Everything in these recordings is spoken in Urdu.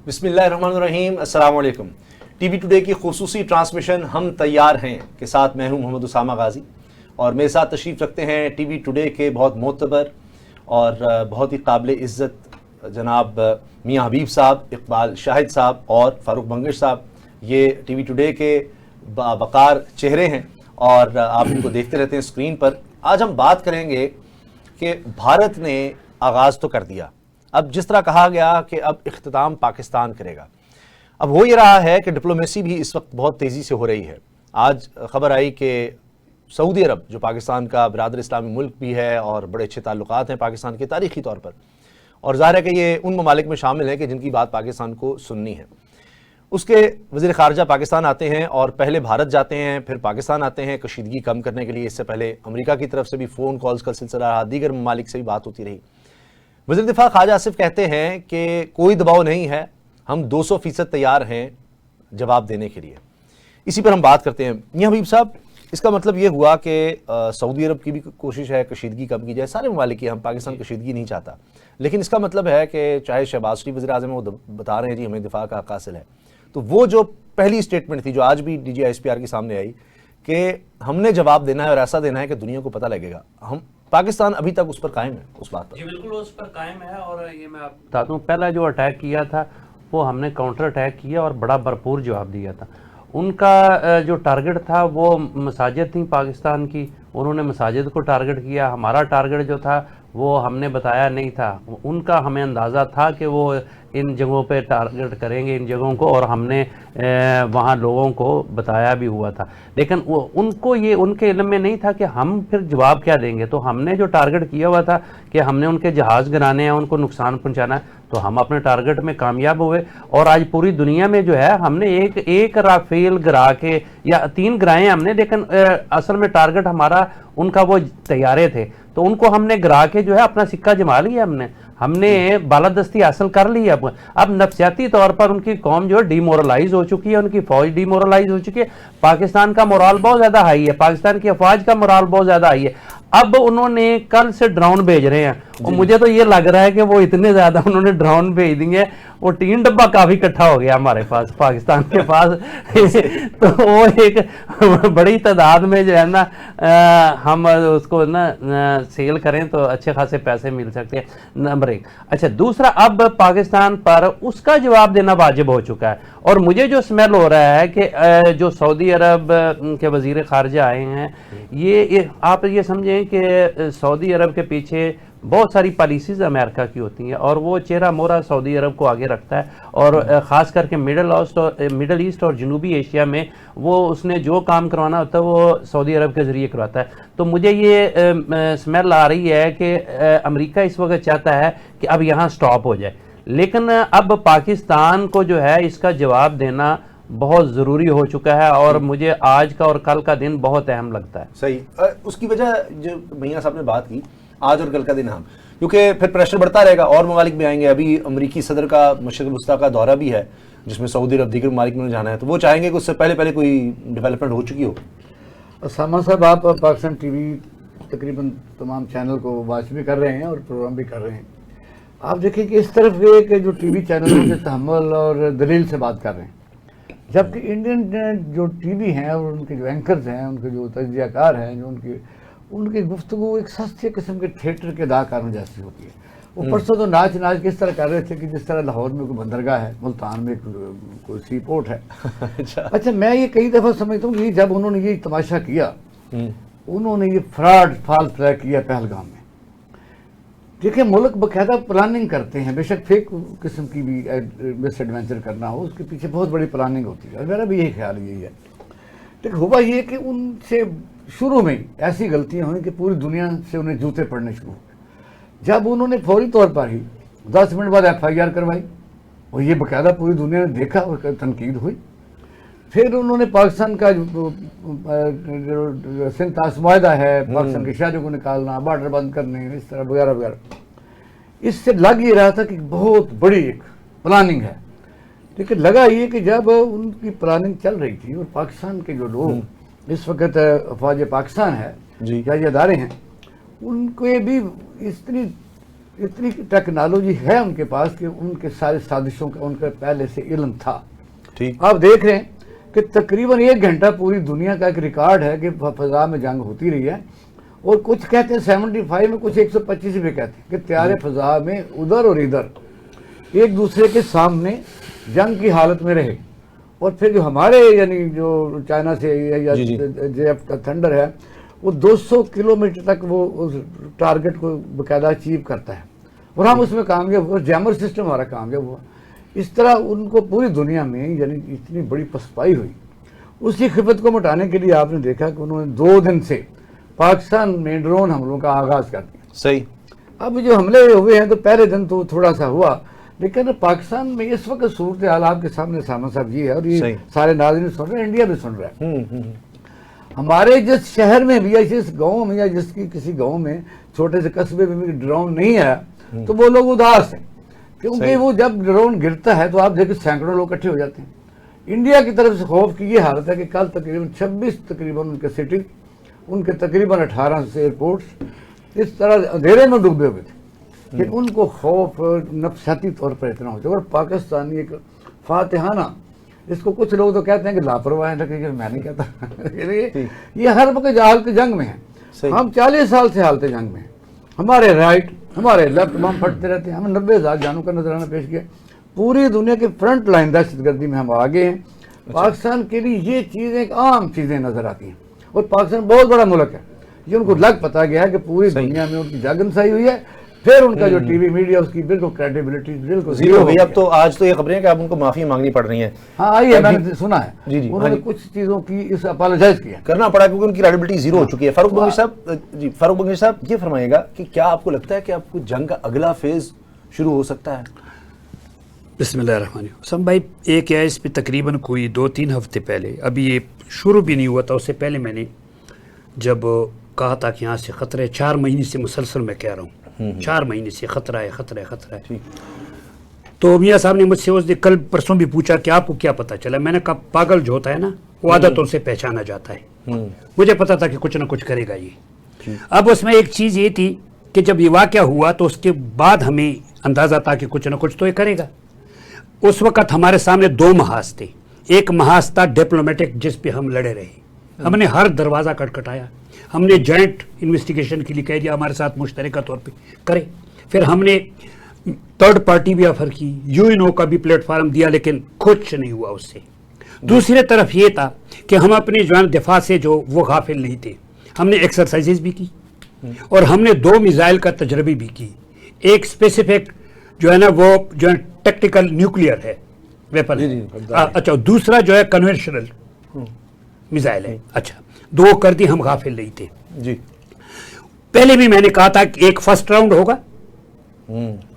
بسم اللہ الرحمن الرحیم. السلام علیکم. ٹی وی ٹوڈے کی خصوصی ٹرانسمیشن ہم تیار ہیں کے ساتھ میں ہوں محمد اسامہ غازی، اور میرے ساتھ تشریف رکھتے ہیں ٹی وی ٹوڈے کے بہت معتبر اور بہت ہی قابل عزت جناب میاں حبیب صاحب، اقبال شاہد صاحب اور فاروق بنگش صاحب. یہ ٹی وی ٹوڈے کے باوقار چہرے ہیں اور آپ ان کو دیکھتے رہتے ہیں اسکرین پر. آج ہم بات کریں گے کہ بھارت نے آغاز تو کر دیا، اب جس طرح کہا گیا کہ اب اختتام پاکستان کرے گا. اب ہو یہ رہا ہے کہ ڈپلومیسی بھی اس وقت بہت تیزی سے ہو رہی ہے. آج خبر آئی کہ سعودی عرب جو پاکستان کا برادر اسلامی ملک بھی ہے اور بڑے اچھے تعلقات ہیں پاکستان کے تاریخی طور پر، اور ظاہر ہے کہ یہ ان ممالک میں شامل ہے کہ جن کی بات پاکستان کو سننی ہے. اس کے وزیر خارجہ پاکستان آتے ہیں اور پہلے بھارت جاتے ہیں، پھر پاکستان آتے ہیں کشیدگی کم کرنے کے لیے. اس سے پہلے امریکہ کی طرف سے بھی فون کالز کا سلسلہ رہا، دیگر ممالک سے بھی بات ہوتی رہی. وزیر دفاع خواجہ آصف کہتے ہیں کہ کوئی دباؤ نہیں ہے، ہم 200% تیار ہیں جواب دینے کے لیے. اسی پر ہم بات کرتے ہیں. میاں حبیب صاحب، اس کا مطلب یہ ہوا کہ سعودی عرب کی بھی کوشش ہے کشیدگی کم کی جائے، سارے ممالک کی، ہم پاکستان کشیدگی نہیں چاہتا، لیکن اس کا مطلب ہے کہ چاہے شہباز شریف وزیر اعظم وہ بتا رہے ہیں جی ہمیں دفاع کا حق حاصل ہے، تو وہ جو پہلی اسٹیٹمنٹ تھی جو آج بھی D G I S P R کے سامنے آئی کہ ہم نے جواب دینا ہے اور ایسا دینا ہے کہ دنیا کو پتہ لگے گا، ہم پاکستان ابھی تک اس پر قائم ہے اس بات پر؟ جی بالکل اس پر قائم ہے. اور یہ میں آپ بتاتا ہوں، پہلا جو اٹیک کیا تھا وہ ہم نے کاؤنٹر اٹیک کیا اور بڑا بھرپور جواب دیا تھا. ان کا جو ٹارگٹ تھا وہ مساجد تھیں پاکستان کی، انہوں نے مساجد کو ٹارگٹ کیا. ہمارا ٹارگٹ جو تھا وہ ہم نے بتایا نہیں تھا، ان کا ہمیں اندازہ تھا کہ وہ ان جگہوں پہ ٹارگٹ کریں گے ان جگہوں کو، اور ہم نے وہاں لوگوں کو بتایا بھی ہوا تھا. لیکن ان کو یہ ان کے علم میں نہیں تھا کہ ہم پھر جواب کیا دیں گے. تو ہم نے جو ٹارگٹ کیا ہوا تھا کہ ہم نے ان کے جہاز گرانے ہیں، ان کو نقصان پہنچانا ہے، تو ہم اپنے ٹارگٹ میں کامیاب ہوئے. اور آج پوری دنیا میں جو ہے ہم نے ایک رافیل گرا کے یا 3 گرائے ہم نے، لیکن اصل میں ٹارگٹ ہمارا ان کا وہ طیارے تھے، تو ان کو ہم نے گرا کے جو ہے اپنا سکہ جما لیا. ہم نے بالادستی حاصل کر لی. اب نفسیاتی طور پر ان کی قوم جو ہے ڈی مورلائز ہو چکی ہے، ان کی فوج ڈی مورلائز ہو چکی ہے. پاکستان کا مورال بہت زیادہ ہائی ہے، پاکستان کی افواج کا مورال بہت زیادہ ہائی ہے. اب انہوں نے کل سے ڈرون بھیج رہے ہیں، اور مجھے تو یہ لگ رہا ہے کہ وہ اتنے زیادہ انہوں نے ڈرون بھیج دیے، وہ 3 ڈبہ کافی اکٹھا ہو گیا ہمارے پاس، پاکستان کے پاس. تو وہ ایک بڑی تعداد میں جو ہے نا ہم اس کو نا سیل کریں تو اچھے خاصے پیسے مل سکتے ہیں. نمبر 1. اچھا، دوسرا، اب پاکستان پر اس کا جواب دینا واجب ہو چکا ہے. اور مجھے جو سمیل ہو رہا ہے کہ جو سعودی عرب کے وزیر خارجہ آئے ہیں، یہ آپ یہ سمجھیں کہ سعودی عرب کے پیچھے بہت ساری پالیسیز امریکہ کی ہوتی ہیں، اور وہ چہرہ مورا سعودی عرب کو آگے رکھتا ہے. اور خاص کر کے مڈل ایسٹ اور جنوبی ایشیا میں وہ اس نے جو کام کروانا ہوتا ہے وہ سعودی عرب کے ذریعے کرواتا ہے. تو مجھے یہ سمیل آ رہی ہے کہ امریکہ اس وقت چاہتا ہے کہ اب یہاں سٹاپ ہو جائے، لیکن اب پاکستان کو جو ہے اس کا جواب دینا بہت ضروری ہو چکا ہے، اور مجھے آج کا اور کل کا دن بہت اہم لگتا ہے. صحیح. اس کی وجہ جو میاں صاحب نے بات کی، آج اور کل کا دن اہم، کیونکہ پھر پریشر بڑھتا رہے گا اور ممالک بھی آئیں گے. ابھی امریکی صدر کا مشرق وسطیٰ کا دورہ بھی ہے جس میں سعودی عرب دیگر ممالک میں جانا ہے، تو وہ چاہیں گے کہ اس سے پہلے کوئی ڈیولپمنٹ ہو چکی ہو. اسامہ صاحب، آپ پاکستان ٹی وی تقریباً تمام چینل کو واچ بھی کر رہے ہیں اور پروگرام بھی کر رہے ہیں. آپ دیکھیں کہ اس طرف یہ کہ جو ٹی وی چینلوں کے تحمل اور دلیل سے بات کر رہے ہیں، جبکہ انڈین جو ٹی وی ہیں اور ان کے جو اینکرز ہیں، ان کے جو تجزیہ کار ہیں، جو ان کی گفتگو ایک سستے قسم کے تھیٹر کے اداکاروں جیسی ہوتی ہے. وہ پرسوں تو ناچ کس طرح کر رہے تھے کہ جس طرح لاہور میں کوئی بندرگاہ ہے، ملتان میں کوئی سی پورٹ ہے. اچھا، میں یہ کئی دفعہ سمجھتا ہوں کہ جب انہوں نے یہ تماشا کیا، انہوں نے یہ فراڈ فال پلے کیا پہلگام میں. دیکھیں، ملک باقاعدہ پلاننگ کرتے ہیں، بے شک فیک قسم کی بھی مس ایڈونچر کرنا ہو، اس کے پیچھے بہت بڑی پلاننگ ہوتی ہے، اور میرا بھی یہی خیال یہی ہے. لیکن ہوا یہ کہ ان سے شروع میں ایسی غلطیاں ہوئیں کہ پوری دنیا سے انہیں جوتے پڑنے شروع ہوئے. جب انہوں نے فوری طور پر ہی 10 منٹ بعد ایف آئی آر کروائی، اور یہ باقاعدہ پوری دنیا نے دیکھا اور تنقید ہوئی. پھر انہوں نے پاکستان کا جو سندھ طاس معاہدہ ہے، پاکستان کے شہریوں کو نکالنا، بارڈر بند کرنے، اس طرح وغیرہ وغیرہ، اس سے لگ یہ رہا تھا کہ بہت بڑی ایک پلاننگ ہے. لیکن لگا یہ کہ جب ان کی پلاننگ چل رہی تھی اور پاکستان کے جو لوگ اس وقت افواج پاکستان ہے یا یہ ادارے ہیں، ان کو بھی اتنی اتنی ٹیکنالوجی ہے ان کے پاس کہ ان کے سارے سازشوں کا ان کا پہلے سے علم تھا. ٹھیک. آپ دیکھ رہے ہیں کہ تقریباً 1 گھنٹہ پوری دنیا کا ایک ریکارڈ ہے کہ فضا میں جنگ ہوتی رہی ہے, اور کچھ کہتے ہیں 75 میں, کچھ 125 بھی کہتے ہیں کہ طیارے فضا میں ادھر اور ادھر ایک دوسرے کے سامنے جنگ کی حالت میں رہے. اور پھر جو ہمارے یعنی جو چائنا سے یا جے ایف کا تھنڈر ہے وہ 200 کلومیٹر تک وہ اس ٹارگٹ کو باقاعدہ اچیو کرتا ہے, اور ہم اس میں کامیاب ہوئے. جیمر سسٹم ہمارا کامیاب ہوا. اس طرح ان کو پوری دنیا میں یعنی اتنی بڑی پسپائی ہوئی. اسی خفت کو مٹانے کے لیے آپ نے دیکھا کہ انہوں نے 2 دن سے پاکستان میں ڈرون حملوں کا آغاز کر دیا. صحیح. اب جو حملے ہوئے ہیں تو پہلے دن تو تھوڑا سا ہوا, لیکن پاکستان میں اس وقت صورتحال آپ کے سامنے ساما صاحب یہ ہے, اور یہ سارے ناظرین سن رہے ہیں, انڈیا بھی سن رہا ہے. ہمارے جس شہر میں بھی یا جس گاؤں میں یا جس کی کسی گاؤں میں چھوٹے سے قصبے میں بھی ڈرون نہیں آیا تو وہ لوگ اداس ہیں, کیونکہ وہ جب ڈرون گرتا ہے تو آپ دیکھیں سینکڑوں لوگ اکٹھے ہو جاتے ہیں. انڈیا کی طرف سے خوف کی یہ حالت ہے کہ کل تقریباً 26 تقریباً ان کے سٹی, ان کے تقریباً 18 سے ایئرپورٹس اس طرح اندھیرے میں ڈوبے ہوئے تھے کہ ان کو خوف نفسیاتی طور پر اتنا ہو جائے. اور پاکستانی ایک فاتحانہ, اس کو کچھ لوگ تو کہتے ہیں کہ لاپرواہ ہیں, لیکن میں نہیں کہتا. یہ ہر وقت حالت جنگ میں ہیں. ہم 40 سال سے حالت جنگ میں ہیں. ہمارے رائٹ ہمارے لیفٹ بم پھٹتے رہتے ہیں. ہم 90,000 جانوں کا نذرانہ پیش کیا. پوری دنیا کے فرنٹ لائن دہشت گردی میں ہم آگے ہیں. پاکستان کے لیے یہ چیزیں ایک عام چیزیں نظر آتی ہیں, اور پاکستان بہت بڑا ملک ہے. یہ ان کو لگ پتا گیا ہے کہ پوری دنیا میں ان کی جاگن سائی ہوئی ہے. پھر ان کا جو ٹی وی میڈیا اس کی بالکل کریڈیبلٹی بالکل زیرو ہو گئی. اب تو آج تو یہ خبریں ہیں کہ اب ان کو معافی مانگنی پڑ رہی ہیں. ہاں آئیے, میں نے سنا ہے انہوں نے کچھ چیزوں کی اس اپالوجائز کیا, کرنا پڑا کیونکہ ان کی کریڈیبلٹی زیرو ہو چکی ہے. فاروق بنگش صاحب, جی فاروق بنگش صاحب یہ فرمائیے گا کہ کیا آپ کو لگتا ہے کہ آپ کو جنگ کا اگلا فیز شروع ہو سکتا ہے؟ بسم اللہ الرحمن الرحیم. حسن بھائی, ایک ہے اس پہ تقریباً کوئی 2-3 ہفتے پہلے, ابھی یہ شروع بھی نہیں ہوا تھا, اس سے پہلے میں نے جب کہا تھا کہ یہاں سے خطرہ ہے, 4 مہینے سے مسلسل میں کہہ رہا ہوں 4 مہینے سے خطرہ ہے خطرہ ہے خطرہ ہے. تو میاں صاحب نے مجھ سے اس دن کل پرسوں بھی پوچھا کہ آپ کو کیا پتا چلا. میں نے کہا پاگل جو ہوتا ہے نا وہ عادتوں سے پہچانا جاتا ہے. مجھے پتا تھا کہ کچھ نہ کچھ کرے گا یہ. اب اس میں ایک چیز یہ تھی کہ جب یہ واقعہ ہوا تو اس کے بعد ہمیں اندازہ تھا کہ کچھ نہ کچھ تو یہ کرے گا. اس وقت ہمارے سامنے 2 محاذ تھے. ایک محاذ تھا ڈپلومیٹک جس پہ ہم لڑے رہے, ہم نے ہر دروازہ کٹکھٹایا, ہم نے جوائنٹ انویسٹیگیشن کے لیے کہہ دیا ہمارے ساتھ مشترکہ طور پہ کرے. پھر ہم نے 3rd پارٹی بھی آفر کی, UN کا بھی پلیٹ فارم دیا, لیکن کچھ نہیں ہوا اس سے. دوسری طرف یہ تھا کہ ہم اپنے جو دفاع سے جو وہ غافل نہیں تھے. ہم نے ایکسرسائزز بھی کی اور ہم نے 2 میزائل کا تجربے بھی کی. ایک اسپیسیفک جو ہے نا وہ جو ہے ٹیکٹیکل نیوکلیئر ہے ویپن ہے, اچھا, دوسرا جو ہے کنونشنل میزائل ہے. اچھا, 2 کر دی, ہم غافل نہیں تھے. جی پہلے بھی میں نے کہا تھا کہ ایک فرسٹ راؤنڈ ہوگا,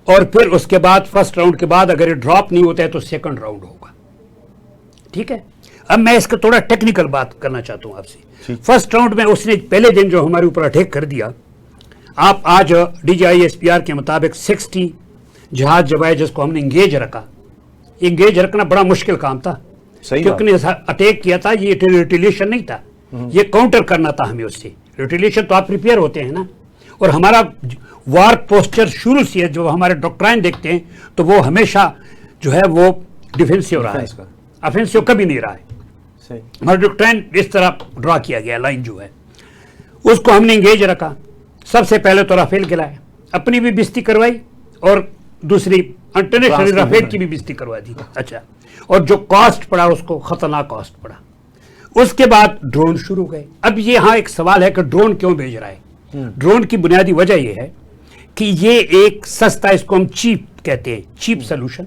اور پھر اس کے بعد فرسٹ راؤنڈ کے بعد اگر یہ ڈراپ نہیں ہوتا ہے تو سیکنڈ راؤنڈ ہوگا. ٹھیک ہے, اب میں اس کا تھوڑا ٹیکنیکل بات کرنا چاہتا ہوں آپ سے. فرسٹ راؤنڈ میں اس نے پہلے دن جو ہمارے اوپر اٹیک کر دیا, آپ آج DGISPR کے مطابق 60 جہاز جب آئے جس کو ہم نے انگیج رکھا. انگیج رکھنا بڑا مشکل کام تھا, کیونکہ اٹیک کیا تھا, یہ ریٹیلیشن نہیں تھا, یہ کاؤنٹر کرنا تھا ہمیں. اس سے ریٹیلیشن تو آپ پریپیئر ہوتے ہیں نا, اور ہمارا وار پوسچر شروع سے جو ہمارے ڈاکٹرائن دیکھتے ہیں تو وہ ہمیشہ جو ہے وہ ڈیفینسیو رہا ہے, افینسیو کبھی نہیں رہا ہے. ہمارا ڈاکٹرائن اس طرح ڈرا کیا گیا لائن جو ہے, اس کو ہم نے انگیج رکھا. سب سے پہلے تو رافیل گلایا, اپنی بھی بستی کروائی اور دوسری انٹرنیشنل رافیل کی بھی بستی کروا دی. اچھا, اور جو کاسٹ پڑا اس کو خطرناک کاسٹ پڑا. اس کے بعد ڈرون شروع گئے. اب یہاں ایک سوال ہے کہ ڈرون کیوں بھیج رہا ہے. ڈرون کی بنیادی وجہ یہ ہے کہ یہ ایک سستا, اس کو ہم چیپ کہتے ہیں, چیپ سلوشن,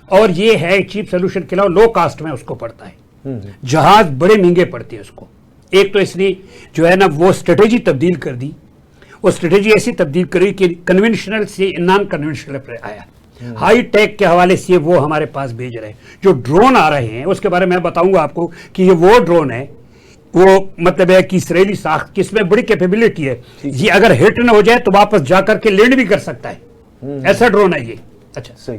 اور یہ ہے چیپ سلوشن کے علاوہ لو کاسٹ میں اس کو پڑتا ہے. جہاز بڑے مہنگے پڑتے ہیں اس کو. ایک تو اس نے جو ہے نا وہ اسٹریٹجی تبدیل کر دی, وہ اسٹریٹجی ایسی تبدیل کری کہ کنونشنل سے نان کنونشنل پر آیا. ہائی ٹیک کے حوالے سے وہ ہمارے پاس بھیج رہے ہیں. جو ڈرون آ رہے ہیں اس کے بارے میں بتاؤں گا آپ کو کہ یہ وہ ڈرون ہے, وہ مطلب ہے کہ اسرائیلی ساخت کی, اس میں بڑی کیپیبلٹی ہے. یہ اگر ہٹ نہ ہو جائے تو واپس جا کر کے لینڈ بھی کر سکتا ہے, ایسا ڈرون ہے یہ. اچھا, صحیح.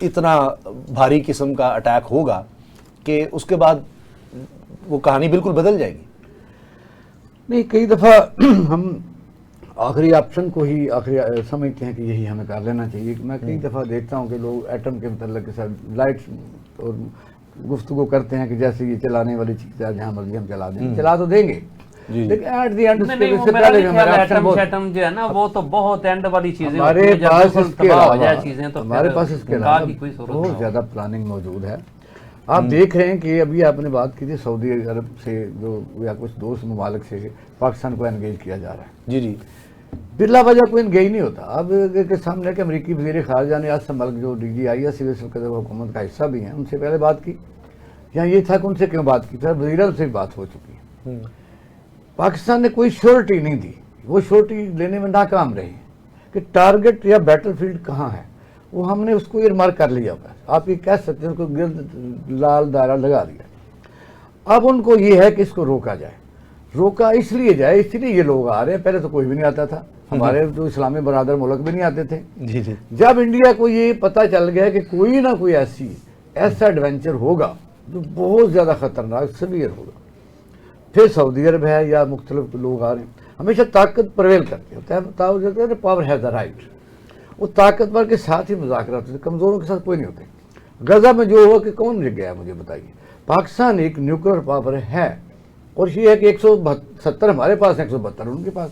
اتنا بھاری قسم کا اٹیک ہوگا کہ اس کے بعد وہ کہانی بالکل بدل جائے گی؟ نہیں، کئی دفعہ ہم آخری آپشن کو ہی آخری سمجھتے ہیں کہ یہی ہمیں کر لینا چاہیے. میں کئی دفعہ دیکھتا ہوں کہ لوگ ایٹم کے متعلق کے ساتھ لائٹس اور گفتگو کرتے ہیں کہ جیسے یہ چلانے والی چیز ہے، جہاں مرضی ہم چلا دیں، چلا تو دیں گے لیکن ایٹ دی اینڈ اس سے پہلے ایٹم جو ہے نا وہ تو بہت اینڈ والی چیزیں ہمارے پاس اس کے ہمارے پاس اس کے علاوہ بہت زیادہ پلاننگ موجود ہے. آپ دیکھ رہے ہیں کہ ابھی آپ نے بات کی تھی سعودی عرب سے جو یا کچھ دوست ممالک سے پاکستان کو انگیج کیا جا رہا ہے. جی جی، بلا وجہ کوئی انگیج نہیں ہوتا. اب کے سامنے کہ امریکی وزیر خارجہ نے آج سے ملک جو DGI اس وقت حکومت کا حصہ بھی ہیں، ان سے پہلے بات کی. یہاں یہ تھا کہ ان سے کیوں بات کی، پھر وزیر اعظم سے بھی بات ہو چکی ہے. پاکستان نے کوئی شورٹی نہیں دی، وہ شورٹی لینے میں ناکام رہی کہ ٹارگٹ یا بیٹل فیلڈ کہاں ہے، وہ ہم نے اس کو ایئرمارک کر لیا ہوا ہے. آپ یہ کہہ سکتے ہیں اس کو گرد لال دائرہ لگا دیا. اب ان کو یہ ہے کہ اس کو روکا جائے. روکا اس لیے جائے، اس لیے یہ لوگ آ رہے ہیں. پہلے تو کوئی بھی نہیں آتا تھا، ہمارے جو اسلامی برادر ملک بھی نہیں آتے تھے. جی جی، جب انڈیا کو یہ پتہ چل گیا کہ کوئی نہ کوئی ایسا ایڈونچر ہوگا جو بہت زیادہ خطرناک سیویئر ہوگا، پھر سعودی عرب ہے یا مختلف لوگ آ رہے ہیں. ہمیشہ طاقت پرویل کرتی ہے، پاور ہیز دا رائٹ. وہ طاقتور کے ساتھ ہی مذاکرات ہوتے، کمزوروں کے ساتھ کوئی نہیں ہوتے. غزہ میں جو ہوا کہ کون رک گیا مجھے بتائیے. پاکستان ایک نیوکلیر پاور ہے اور یہ ہے کہ 170 ہمارے پاس ہے، 172 ان کے پاس.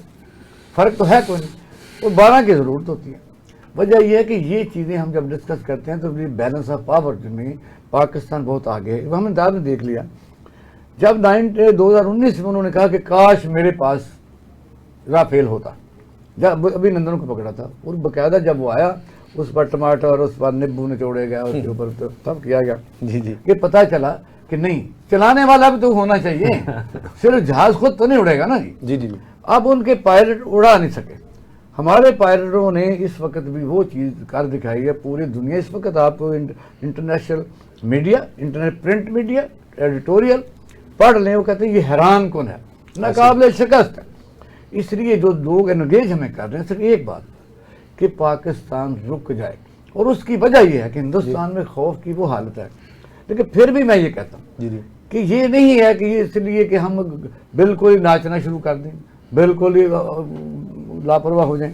فرق تو ہے کوئی نہیں، اور 12 کی ضرورت ہوتی ہے. وجہ یہ ہے کہ یہ چیزیں ہم جب ڈسکس کرتے ہیں تو یہ بیلنس آف پاور میں پاکستان بہت آگے ہے. ہم نے دیکھ لیا جب 2019 میں انہوں نے کہا کہ کاش میرے پاس رافیل ہوتا، جب ابھی نندن کو پکڑا تھا، اور باقاعدہ جب وہ آیا اس پر ٹماٹر، اس پر نیبو نچوڑے گیا، اس کے اوپر سب کیا گیا. جی جی، کہ پتہ چلا کہ نہیں، چلانے والا بھی تو ہونا چاہیے، صرف جہاز خود تو نہیں اڑے گا نا. جی جی، اب ان کے پائلٹ اڑا نہیں سکے. ہمارے پائلٹوں نے اس وقت بھی وہ چیز کر دکھائی ہے. پوری دنیا اس وقت آپ کو international media, internet print media, editorial پڑھ لیں، وہ کہتے ہیں یہ حیران کن ہے، ناقابل شکست ہے. اس لیے جو لوگ انگیج ہمیں کر رہے ہیں صرف ایک بات کہ پاکستان رک جائے، اور اس کی وجہ یہ ہے کہ ہندوستان میں خوف کی وہ حالت ہے. لیکن پھر بھی میں یہ کہتا ہوں جی جی، کہ یہ نہیں ہے کہ یہ اس لیے کہ ہم بالکل ہی ناچنا شروع کر دیں، بالکل ہی لاپرواہ ہو جائیں.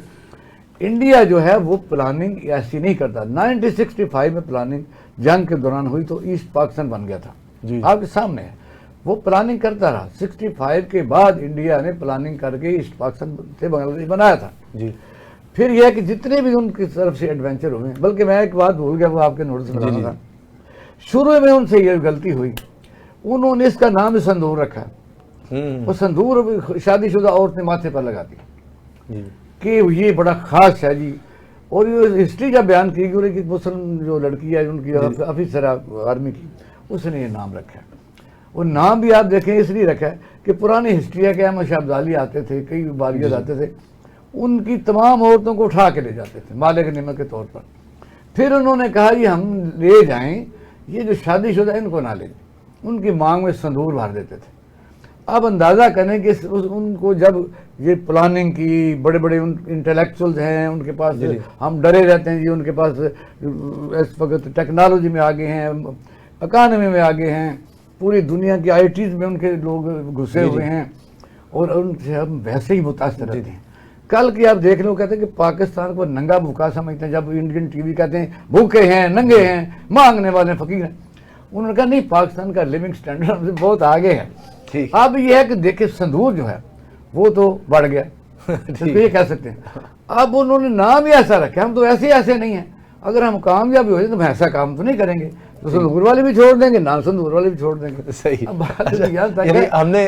انڈیا جو ہے وہ پلاننگ ایسی نہیں کرتا. 1965 میں پلاننگ جنگ کے دوران ہوئی تو ایسٹ پاکستان بن گیا تھا، آپ کے سامنے ہے. وہ پلاننگ کرتا رہا. 65 کے بعد انڈیا نے پلاننگ کر کے ایسٹ پاکستان سے بنگلہ دیش بنایا تھا. جی، پھر یہ ہے کہ جتنے بھی ان کی طرف سے ایڈونچر ہوئے، بلکہ میں ایک بات بھول گیا، وہ آپ کے نوٹس میں لانا تھا. شروع میں ان سے یہ غلطی ہوئی، انہوں نے اس کا نام سندور رکھا. وہ سندور شادی شدہ عورت نے ماتھے پر لگا دی کہ یہ بڑا خاص ہے جی. اور یہ ہسٹری جب بیان کی گئی کہ مسلم جو لڑکی ہے ان کی آفیسر آرمی کی، اس نے یہ نام رکھا ہے. وہ نام بھی آپ دیکھیں اس لیے رکھا ہے کہ پرانی ہسٹری ہے کہ احمد شاہ ابدالی آتے تھے، کئی باریت آتے تھے، ان کی تمام عورتوں کو اٹھا کے لے جاتے تھے مالک نعمت کے طور پر. پھر انہوں نے کہا یہ ہم لے جائیں، یہ جو شادی شدہ ان کو نہ لے جائیں. ان کی مانگ میں سندور بھر دیتے تھے. اب اندازہ کریں کہ ان کو جب یہ پلاننگ کی، بڑے بڑے انٹلیکچوئلز ہیں ان کے پاس، ہم ڈرے رہتے ہیں جی ان کے پاس اس وقت ٹیکنالوجی میں آگے ہیں، اکانومی میں آگے ہیں، پوری دنیا کی ITs میں ان کے لوگ گھسے ہوئے ہیں، اور ان سے ہم ویسے ہی متاثر رہتے ہیں. کل کی آپ دیکھ لو، کہتے ہیں کہ پاکستان کو ننگا بھوکا سمجھتے ہیں. جب انڈین ٹی وی کہتے ہیں بھوکے ہیں، ننگے ہیں، مانگنے والے فقیر ہیں، انہوں نے کہا نہیں، پاکستان کا لیونگ سٹینڈرڈ ہم سے بہت آگے ہے. اب یہ ہے کہ دیکھیں سندور جو ہے وہ تو بڑھ گیا، یہ کہہ سکتے ہیں. اب انہوں نے نام ہی ایسا رکھا. ہم تو ایسے نہیں ہیں. اگر ہم کامیاب ہو جائیں تو ہم ایسا کام تو نہیں کریں گے، تو سندور والے بھی چھوڑ دیں گے، نان سندور والے بھی چھوڑ دیں گے. صحیح. یعنی ہم نے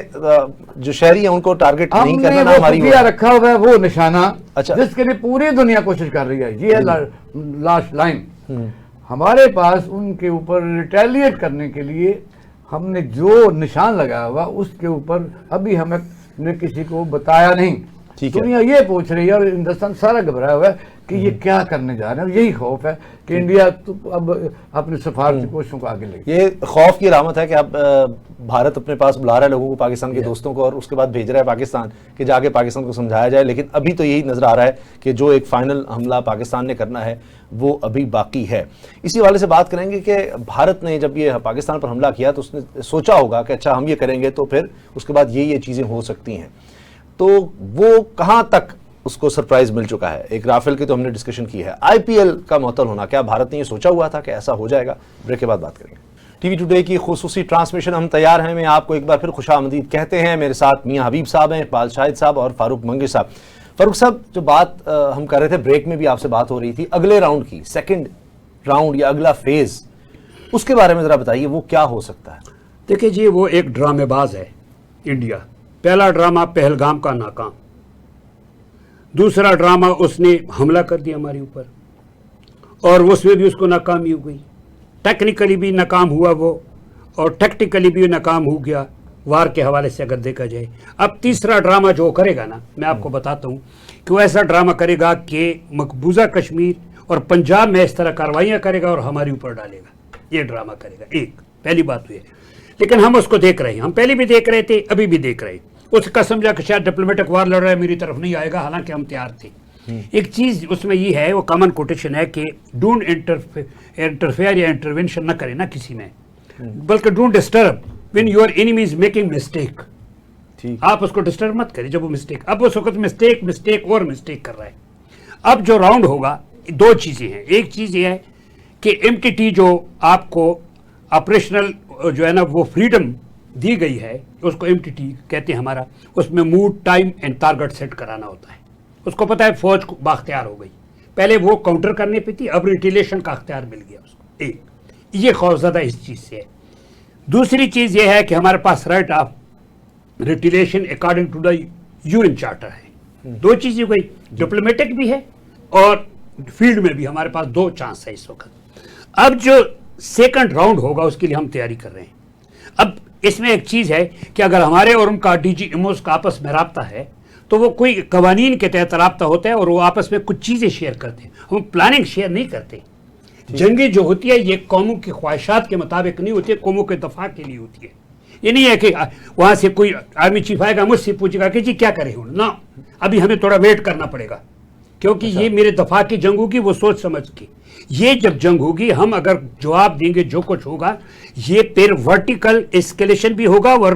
جو شہری ہیں ان کو ٹارگٹ نہیں کرنا، نہ ہماری وہ رکھا ہوا ہے وہ نشانہ جس کے لیے پوری دنیا کوشش کر رہی ہے. یہ ہے لاسٹ لائن. ہمارے پاس ان کے اوپر ریٹیلیٹ کرنے کے لیے ہم نے جو نشان لگایا ہوا اس کے اوپر ابھی ہمیں نے کسی کو بتایا نہیں. ٹھیک ہے. دنیا یہ پوچھ رہی ہے اور ہندوستان سارا گھبرایا ہوا ہے کہ یہ کیا کرنے جا رہے ہیں. یہی خوف ہے کہ انڈیا اب اپنی سفارتی کوششوں کو آگے لے گا. یہ خوف کی علامت ہے کہ اب بھارت اپنے پاس بلا رہا ہے لوگوں کو, پاکستان کے دوستوں کو, اور اس کے بعد بھیج رہا ہے پاکستان کہ جا کے پاکستان کو سمجھایا جائے. لیکن ابھی تو یہی نظر آ رہا ہے کہ جو ایک فائنل حملہ پاکستان نے کرنا ہے وہ ابھی باقی ہے. اسی حوالے سے بات کریں گے کہ بھارت نے جب یہ پاکستان پر حملہ کیا تو اس نے سوچا ہوگا کہ اچھا ہم یہ کریں گے تو پھر اس کے بعد یہ چیزیں ہو سکتی ہیں. تو وہ کہاں تک اس کو سرپرائز مل چکا ہے. ایک رافیل کی تو ہم نے ڈسکشن کی ہے. آئی پی ایل کا معطل ہونا, کیا بھارت نے یہ سوچا ہوا تھا کہ ایسا ہو جائے گا؟ بریک کے بعد بات کریں گے. ٹی وی ٹوڈے کی خصوصی ٹرانسمیشن ہم تیار ہیں میں آپ کو ایک بار پھر خوش آمدید کہتے ہیں. میرے ساتھ میاں حبیب صاحب ہیں, اقبال شاہد صاحب اور فاروق منگی صاحب. فاروق صاحب, جو بات ہم کر رہے تھے بریک میں بھی آپ سے بات ہو رہی تھی اگلے راؤنڈ کی, سیکنڈ راؤنڈ یا اگلا فیز, اس کے بارے میں ذرا بتائیے وہ کیا ہو سکتا ہے؟ دیکھیں جی, وہ ایک ڈرامے باز ہے انڈیا. پہلا ڈرامہ پہلگام کا ناکام, دوسرا ڈرامہ اس نے حملہ کر دیا ہمارے اوپر اور اس میں بھی اس کو ناکامی ہو گئی. ٹیکنیکلی بھی ناکام ہوا وہ, اور ٹیکٹیکلی بھی ناکام ہو گیا وار کے حوالے سے اگر دیکھا جائے. اب تیسرا ڈرامہ جو کرے گا نا, میں آپ کو بتاتا ہوں کہ وہ ایسا ڈرامہ کرے گا کہ مقبوضہ کشمیر اور پنجاب میں اس طرح کاروائیاں کرے گا اور ہمارے اوپر ڈالے گا. یہ ڈرامہ کرے گا. ایک پہلی بات ہوئی ہے, لیکن ہم اس کو دیکھ رہے ہیں. ہم پہلے بھی دیکھ رہے تھے, ابھی بھی دیکھ رہے ہیں. اس کا سمجھا کہ شاید ڈپلومیٹک وار لڑ رہا ہے, میری طرف نہیں آئے گا, حالانکہ ہم تیار تھے. ایک چیز اس میں یہ ہے, وہ کامن کوٹیشن ہے کہ ڈونٹ انٹرفیئر یا انٹروینشن نہ کرے نا کسی میں, بلکہ don't disturb when your enemy is making mistake. آپ اس کو ڈسٹرب مت کریں جب وہ مسٹیک. اب اس وقت مسٹیک اور مسٹیک کر رہا ہے. اب جو راؤنڈ ہوگا, دو چیزیں ہیں. ایک چیز یہ ہے کہ ایم ٹی ٹی جو آپ کو آپریشنل جو ہے نا وہ فریڈم دی گئی ہے, اس کو ایم ٹی ٹی کہتے ہیں ہمارا. اس میں mode, time and target set کرانا ہوتا ہے. اس کو پتا ہے فوج کو باختیار ہو گئی, پہلے وہ کاؤنٹر کرنے پہ تھی, اب ریٹیلیشن کا اختیار مل گیا اس کو. ایک یہ خوفزدہ اس چیز سے ہے. دوسری چیز یہ ہے کہ ہمارے پاس right of retaliation according to the UN charter ہے. دو چیزیں ہوئی, ڈپلومیٹک بھی ہے اور فیلڈ میں بھی ہمارے پاس دو چانس ہے اس وقت. اب جو سیکنڈ راؤنڈ ہوگا اس کے لیے ہم تیاری کر رہے ہیں. اب اس میں ایک چیز ہے کہ اگر ہمارے اور ان کا ڈی جی ایموز کا آپس میں رابطہ ہے تو وہ کوئی قوانین کے تحت رابطہ ہوتا ہے اور وہ آپس میں کچھ چیزیں شیئر کرتے ہیں. ہم پلاننگ شیئر نہیں کرتے. جنگیں جو ہوتی ہے یہ قوموں کی خواہشات کے مطابق نہیں ہوتی ہے, قوموں کے دفاع کے لیے ہوتی ہے. یہ نہیں ہے کہ وہاں سے کوئی آرمی چیف آئے گا مجھ سے پوچھے گا کہ جی کیا کرے ہوں نا, ابھی ہمیں تھوڑا ویٹ کرنا پڑے گا کیونکہ یہ میرے دفاع کی جنگ ہوگی, وہ سوچ سمجھ کے. یہ جب جنگ ہوگی ہم اگر جواب دیں گے جو کچھ ہوگا, یہ پھر ورٹیکل اسکیلیشن بھی ہوگا اور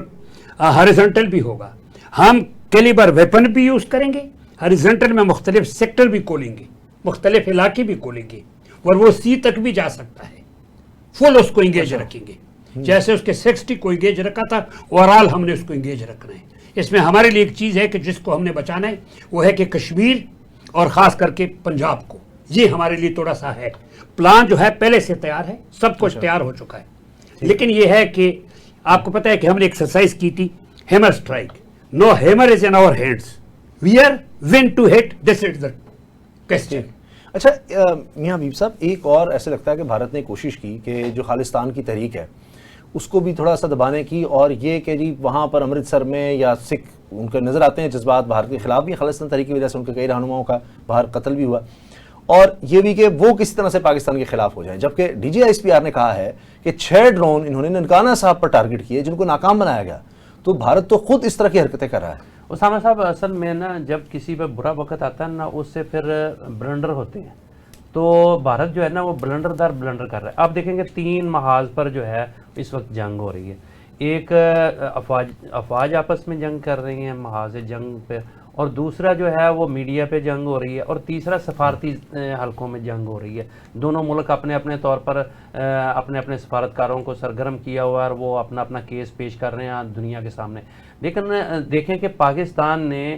ہاریزونٹل بھی ہوگا. ہم کیلیبر ویپن بھی یوز کریں گے, ہاریزونٹل میں مختلف سیکٹر بھی کھولیں گے, مختلف علاقے بھی کھولیں گے, اور وہ سی تک بھی جا سکتا ہے. فل اس کو انگیج رکھیں گے, جیسے اس کے 60 کو انگیج رکھا تھا, اوورال ہم نے اس کو انگیج رکھنا ہے. اس میں ہمارے لیے ایک چیز ہے کہ جس کو ہم نے بچانا ہے وہ ہے کہ کشمیر اور خاص کر کے پنجاب کو. یہ ہمارے لیے تھوڑا سا ہے. پلان جو ہے پہلے سے تیار ہے, سب کچھ تیار ہو چکا ہے. لیکن یہ ہے کہ آپ کو پتا ہے کہ ہم نے ایکسرسائز کی تھی hammer strike. No hammer is in our hands, we are when to hit, this is the question. اچھا میاں حبیب صاحب, ایک اور ایسے لگتا ہے کہ بھارت نے کوشش کی کہ جو خالصتان کی تحریک ہے اس کو بھی تھوڑا سا دبانے کی, اور یہ کہ جی وہاں پر امرتسر میں یا سکھ ان کے نظر آتے ہیں جذبات بھارت کے خلاف بھی, خالصتان تحریک کی وجہ سے ان کے کئی رہنماؤں کا باہر قتل بھی ہوا, اور یہ بھی کہ وہ کسی طرح سے پاکستان کے خلاف ہو جائیں. جبکہ D G S P R نے کہا ہے کہ 6 ڈرون انہوں نے ننکانہ صاحب پر ٹارگٹ کیے جن کو ناکام بنایا گیا. تو بھارت تو خود اس طرح کی حرکتیں کر رہا ہے. اسامہ صاحب, اصل میں نا جب کسی پہ برا وقت آتا ہے نا اس سے پھر بلنڈر ہوتے ہیں. تو بھارت جو ہے نا وہ بلنڈر در بلنڈر کر رہا ہے. آپ دیکھیں گے 3 محاذ پر جو ہے اس وقت جنگ ہو رہی ہے. ایک افواج آپس میں جنگ کر رہی ہیں محاذ جنگ پہ, اور دوسرا جو ہے وہ میڈیا پہ جنگ ہو رہی ہے, اور تیسرا سفارتی حلقوں میں جنگ ہو رہی ہے. دونوں ملک اپنے اپنے طور پر اپنے اپنے سفارتکاروں کو سرگرم کیا ہوا ہے اور وہ اپنا اپنا کیس پیش کر رہے ہیں دنیا کے سامنے. لیکن دیکھیں کہ پاکستان نے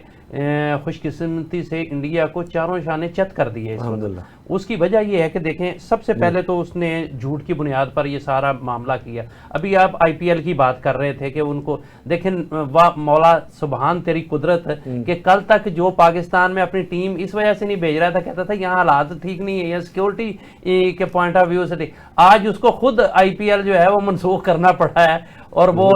خوش قسمتی سے انڈیا کو چاروں شانے چت کر دیے اس وقت. اس کی وجہ یہ ہے کہ دیکھیں سب سے پہلے تو اس نے جھوٹ کی بنیاد پر یہ سارا معاملہ کیا. ابھی آپ آئی پی ایل کی بات کر رہے تھے کہ ان کو دیکھیں, مولا سبحان تیری قدرت کہ کل تک جو پاکستان میں اپنی ٹیم اس وجہ سے نہیں بھیج رہا تھا, کہتا تھا یہاں حالات ٹھیک نہیں ہے یا سیکیورٹی کے پوائنٹ آف ویو سے, آج اس کو خود آئی پی ایل جو ہے وہ منسوخ کرنا پڑا ہے اور وہ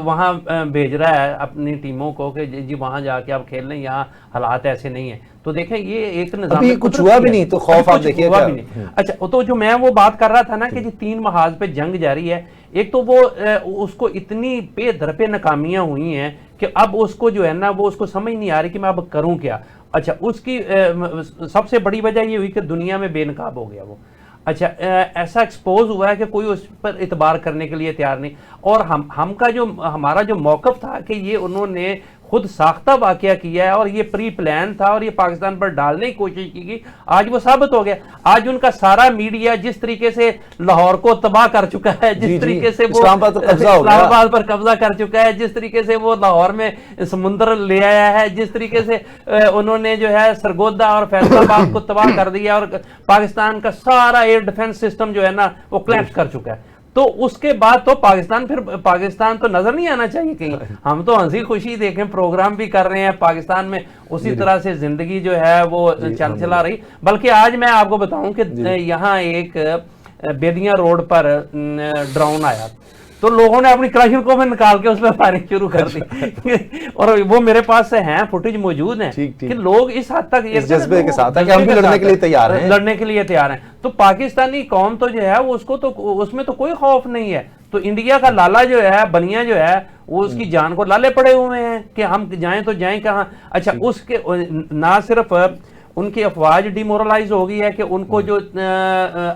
وہاں بھیج رہا ہے اپنی ٹیموں کو کہ جی وہاں جا کے آپ کھیل لیں, یہاں حالات ایسے نہیں ہیں. تو دیکھیں یہ ایک نظام کچھ ہوا بھی نہیں تو خوف آپ دیکھیے ہوا بھی نہیں. اچھا تو جو میں وہ بات کر رہا تھا نا کہ جی 3 محاذ پہ جنگ جاری ہے. ایک تو وہ اس کو اتنی پہ در پہ ناکامیاں ہوئی ہیں کہ اب اس کو جو ہے نا وہ اس کو سمجھ نہیں آ رہی کہ میں اب کروں کیا. اچھا اس کی سب سے بڑی وجہ یہ ہوئی کہ دنیا میں بے نقاب ہو گیا وہ. اچھا ایسا ایکسپوز ہوا ہے کہ کوئی اس پر اعتبار کرنے کے لیے تیار نہیں. اور ہم کا جو ہمارا جو موقف تھا کہ یہ انہوں نے خود ساختہ واقعہ کیا ہے اور یہ پری پلان تھا اور یہ پاکستان پر ڈالنے کی کوشش کی گئی, آج وہ ثابت ہو گیا. آج ان کا سارا میڈیا جس طریقے سے لاہور کو تباہ کر چکا ہے, جس طریقے سے وہ اسلام آباد پر قبضہ کر چکا ہے, جس طریقے سے وہ لاہور میں سمندر لے آیا ہے, جس طریقے سے انہوں نے جو ہے سرگودا اور فیصل آباد کو تباہ کر دیا اور پاکستان کا سارا ایئر ڈیفنس سسٹم جو ہے نا وہ کلیپس کر چکا ہے. تو اس کے بعد تو پاکستان تو نظر نہیں آنا چاہیے کہیں. ہم تو ہنسی خوشی دیکھیں پروگرام بھی کر رہے ہیں پاکستان میں, اسی طرح سے زندگی جو ہے وہ چلا رہی. بلکہ آج میں آپ کو بتاؤں کہ یہاں ایک بیدیاں روڈ پر ڈرون آیا تو لوگوں نے اپنی کلاشن کو نکال کے اس میں فائرنگ شروع کر دی اور وہ میرے پاس سے ہیں, فوٹیج موجود ہیں کہ لوگ اس حد تک اس جذبے کے ساتھ کہ ہم بھی لڑنے کے لیے تیار ہیں, لڑنے کے لیے تیار ہیں. تو پاکستانی قوم تو جو ہے اس کو تو اس میں تو کوئی خوف نہیں ہے. تو انڈیا کا لالا جو ہے, بنیا جو ہے, وہ اس کی جان کو لالے پڑے ہوئے ہیں کہ ہم جائیں تو جائیں کہاں. اچھا اس کے نہ صرف ان کی افواج ڈیمورلائز ہو گئی ہے کہ ان کو جو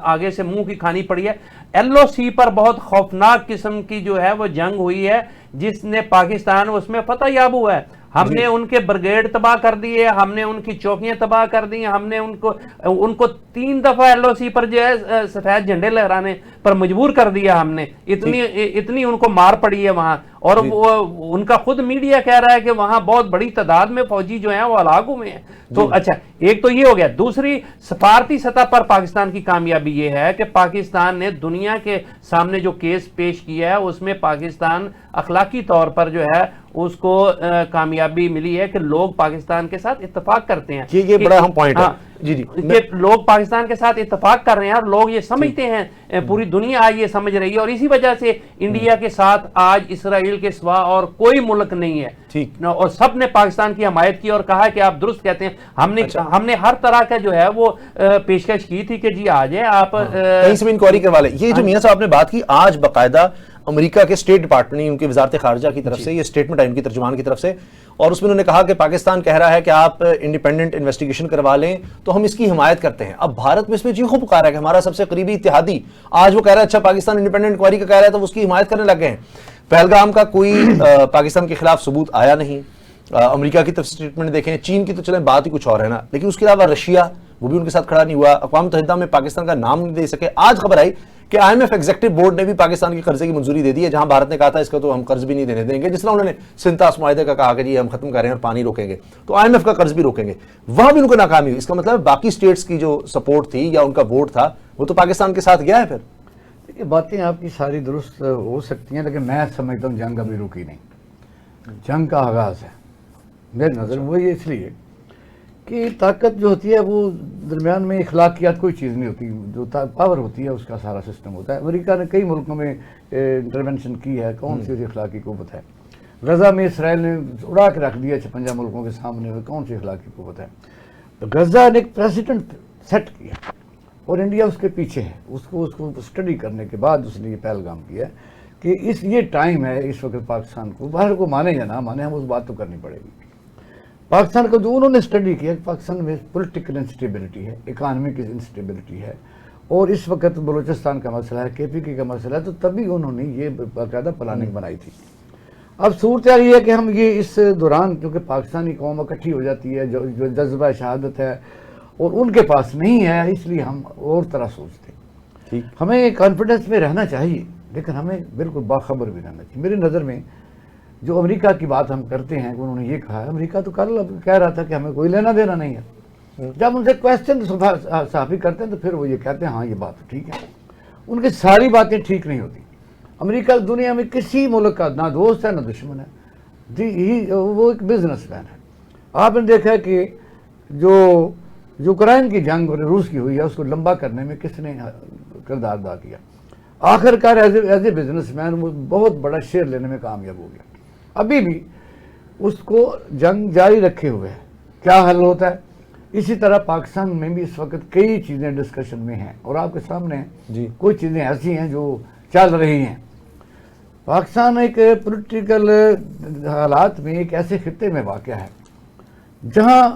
آگے سے منہ کی کھانی پڑی ہے. ایل او سی پر بہت خوفناک قسم کی جو ہے وہ جنگ ہوئی ہے جس نے پاکستان اس میں فتح یاب ہوا ہے. ہم نے ان کے برگیڈ تباہ کر دیے, ہم نے ان کی چوکیاں تباہ کر دی, ہم نے ان کو 3 دفعہ ایل او سی پر جو ہے سفید جھنڈے لہرانے پر مجبور کر دیا ہم نے. اتنی ان کو مار پڑی ہے وہاں. اور وہ ان کا خود میڈیا کہہ رہا ہے کہ وہاں بہت بڑی تعداد میں فوجی جو ہیں وہ ہلاک ہوئے ہیں. تو اچھا ایک تو یہ ہو گیا. دوسری سفارتی سطح پر پاکستان کی کامیابی یہ ہے کہ پاکستان نے دنیا کے سامنے جو کیس پیش کیا ہے اس میں پاکستان اخلاقی طور پر جو ہے اس کو کامیابی ملی ہے کہ لوگ پاکستان کے ساتھ اتفاق کرتے ہیں. یہ بڑا اہم پوائنٹ ہے کہ لوگ پاکستان کے ساتھ اتفاق کر رہے ہیں اور لوگ یہ سمجھتے ہیں, پوری دنیا آج یہ سمجھ رہی ہے. اور اسی وجہ سے انڈیا کے ساتھ آج اسرائیل کے سوا اور کوئی ملک نہیں ہے اور سب نے پاکستان کی حمایت کی اور کہا کہ آپ درست کہتے ہیں. ہم نے ہر طرح کا جو ہے وہ پیشکش کی تھی کہ جی آ جائیں آپ کہیں سے بھی انکوائری کروا لیں. یہ جو میاں صاحب نے بات کی, آج باقاعدہ امریکہ کے اسٹیٹ ڈپارٹمنٹ, ان کی وزارت خارجہ کی طرف سے یہ اسٹیٹمنٹ ہے ان کی ترجمان کی طرف سے, اور اس میں انہوں نے کہا کہ پاکستان کہہ رہا ہے کہ آپ انڈیپینڈنٹ انویسٹیگیشن کروا لیں تو ہم اس کی حمایت کرتے ہیں. اب بھارت میں اس میں چیخو پکارا ہے کہ ہمارا سب سے قریبی اتحادی, آج وہ کہہ رہا ہے اچھا پاکستان انڈیپینڈنٹ انکوائری کا کہہ رہا ہے تو اس کی حمایت کرنے لگ گئے ہیں. پہلگام کا کوئی پاکستان کے خلاف ثبوت آیا نہیں. امریکہ کی طرف سے اسٹیٹمنٹ دیکھیں, چین کی تو چلیں بات ہی کچھ اور ہے نا, لیکن اس کے علاوہ رشیا وہ بھی ان کے ساتھ کھڑا نہیں ہوا. اقوام متحدہ میں پاکستان کا نام نہیں دے سکے. آج خبر آئی کہ I M F executive board نے بھی پاکستان کے قرضے کی منظوری دے دی ہے, جہاں بھارت نے کہا تھا اس کا تو ہم قرض بھی نہیں دینے دیں گے, جس طرح انہوں نے سنتاس معاہدے کا کہا کہ جی ہم ختم کر رہے ہیں اور پانی روکیں گے, تو آئی ایم ایف کا قرض بھی روکیں گے, وہاں بھی ان کو ناکامی ہوئی. اس کا مطلب باقی سٹیٹس کی جو سپورٹ تھی یا ان کا ووٹ تھا وہ تو پاکستان کے ساتھ گیا ہے. پھر دیکھیے باتیں آپ کی ساری درست ہو سکتی ہیں, لیکن میں سمجھتا ہوں جنگ ابھی رکی نہیں. جنگ کا آغاز ہے میرے نظر میں. وہ یہ اس لیے کہ طاقت جو ہوتی ہے وہ درمیان میں اخلاقیات کوئی چیز نہیں ہوتی, جو پاور ہوتی ہے اس کا سارا سسٹم ہوتا ہے. امریکہ نے کئی ملکوں میں انٹرونشن کی ہے, کون سی اسی اخلاقی قوت ہے. غزہ میں اسرائیل نے اڑا کے رکھ دیا 56 ملکوں کے سامنے, کون سی اخلاقی قوت ہے. غزہ نے ایک پریسیڈنٹ سیٹ کیا اور انڈیا اس کے پیچھے ہے. اس کو اسٹڈی کرنے کے بعد اس نے یہ پہلگام کیا کہ یہ ٹائم ہے اس وقت پاکستان کو, باہر کو مانے یا نہ مانے, ہم اس بات تو کرنی پڑے گی. پاکستان کا جو انہوں نے اسٹڈی کیا کہ پاکستان میں پولیٹیکل انسٹیبلٹی ہے, اکانومی کی انسٹیبلٹی ہے, اور اس وقت بلوچستان کا مسئلہ ہے, کے پی کے کا مسئلہ ہے, تو تبھی انہوں نے یہ باقاعدہ پلاننگ بنائی تھی. اب صورتحال یہ ہے کہ ہم یہ اس دوران کیونکہ پاکستانی قوم اکٹھی ہو جاتی ہے, جو جذبہ شہادت ہے اور ان کے پاس نہیں ہے, اس لیے ہم اور طرح سوچتے ہیں. ہمیں کانفیڈنس میں رہنا چاہیے, لیکن ہمیں بالکل باخبر بھی رہنا چاہیے. میری نظر میں جو امریکہ کی بات ہم کرتے ہیں کہ انہوں نے یہ کہا ہے, امریکہ تو کل کہہ رہا تھا کہ ہمیں کوئی لینا دینا نہیں ہے. جب ان سے کویسچن صحافی کرتے ہیں تو پھر وہ یہ کہتے ہیں ہاں یہ بات ٹھیک ہے. ان کی ساری باتیں ٹھیک نہیں ہوتی. امریکہ دنیا میں کسی ملک کا نہ دوست ہے نہ دشمن ہے, وہ ایک بزنس مین ہے. آپ نے دیکھا ہے کہ جو یوکرائن کی جنگ روس کی ہوئی ہے اس کو لمبا کرنے میں کس نے کردار ادا کیا. آخر کار ایز اے بزنس مین وہ بہت بڑا شیئر لینے میں کامیاب ہو گیا. ابھی بھی اس کو جنگ جاری رکھے ہوئے ہے. کیا حل ہوتا ہے؟ اسی طرح پاکستان میں بھی اس وقت کئی چیزیں ڈسکشن میں ہیں اور آپ کے سامنے جی کچھ چیزیں ایسی ہیں جو چل رہی ہیں. پاکستان ایک پولیٹیکل حالات میں ایک ایسے خطے میں واقع ہے جہاں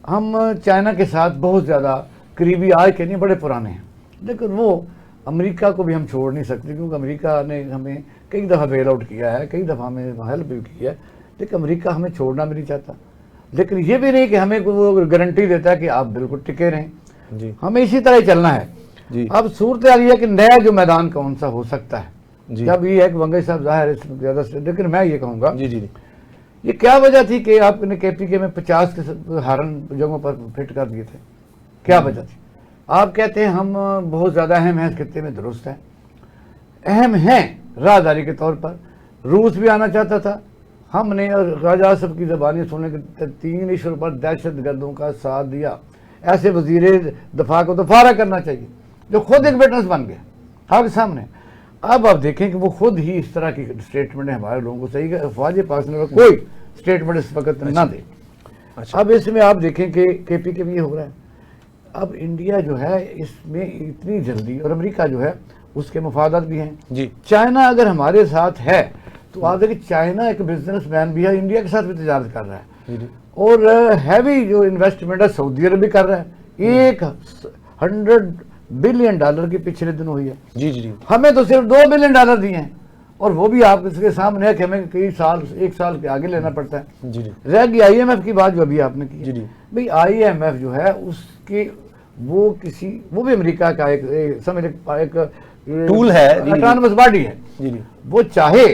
ہم چائنا کے ساتھ بہت زیادہ قریبی آج کے نہیں بڑے پرانے ہیں، لیکن وہ امریکہ کو بھی ہم چھوڑ نہیں سکتے کیونکہ امریکہ نے ہمیں کئی دفعہ بیل آؤٹ کیا ہے، کئی دفعہ ہمیں ہیلپ بھی کی ہے، لیکن امریکہ ہمیں چھوڑنا بھی نہیں چاہتا. لیکن یہ بھی نہیں کہ ہمیں وہ گارنٹی دیتا ہے کہ آپ بالکل ٹکے رہیں. جی ہمیں اسی طرح ہی چلنا ہے. جی اب صورتحال یہ ہے کہ نیا جو میدان کون سا ہو سکتا ہے. جی جب یہ ہے کہ ونگئی صاحب ظاہر ہے اس میں زیادہ سے، لیکن میں یہ کہوں گا جی جی یہ کیا وجہ تھی کہ آپ نے کے پی کے میں 50 کے ہارن جگہوں پر فٹ کر دیے تھے؟ کیا وجہ تھی؟ آپ کہتے ہیں ہم بہت زیادہ اہم ہیں اس خطے میں، درست ہے، اہم ہیں راہداری کے طور پر. روس بھی آنا چاہتا تھا. ہم نے خواجہ آصف کی زبانی سننے کے 3 ایشور پر دہشت گردوں کا ساتھ دیا. ایسے وزیر دفاع کو تو فارغ کرنا چاہیے جو خود ایک وٹنس بن گیا آپ کے سامنے. اب آپ دیکھیں کہ وہ خود ہی اس طرح کی اسٹیٹمنٹ ہمارے لوگوں کو صحیح ہے. افواج پاکستان کا کوئی اسٹیٹمنٹ اس وقت نہ دے. اب اس میں آپ دیکھیں کہ کے پی کے بھی یہ ہو رہا ہے. اب انڈیا جو ہے اس میں اتنی جلدی، اور امریکہ جو ہے اس کے مفادات بھی ہیں. جی چائنا اگر ہمارے ساتھ ہے تو آپ دیکھیں چائنا ایک بزنس مین بھی ہے، انڈیا کے ساتھ بھی تجارت کر رہا ہے، اور ہیوی جو انویسٹمنٹ ہے سعودی عرب بھی کر رہا ہے. 100 بلین ڈالر کی پچھلے دن ہوئی ہے. جی جی ہمیں تو صرف 2 بلین ڈالر دیے ہیں، اور وہ بھی آپ اس کے سامنے ہے کہ ہمیں کئی سال، 1 سال کے آگے لینا پڑتا ہے. جی رہ گئی آئی ایم ایف کی بات جو ابھی آپ نے کی. جی جی بھئی آئی ایم ایف جو ہے اس کی وہ بھی امریکہ کا ایک ٹول ہے، اٹانومس باڈی ہے. جی جی وہ چاہے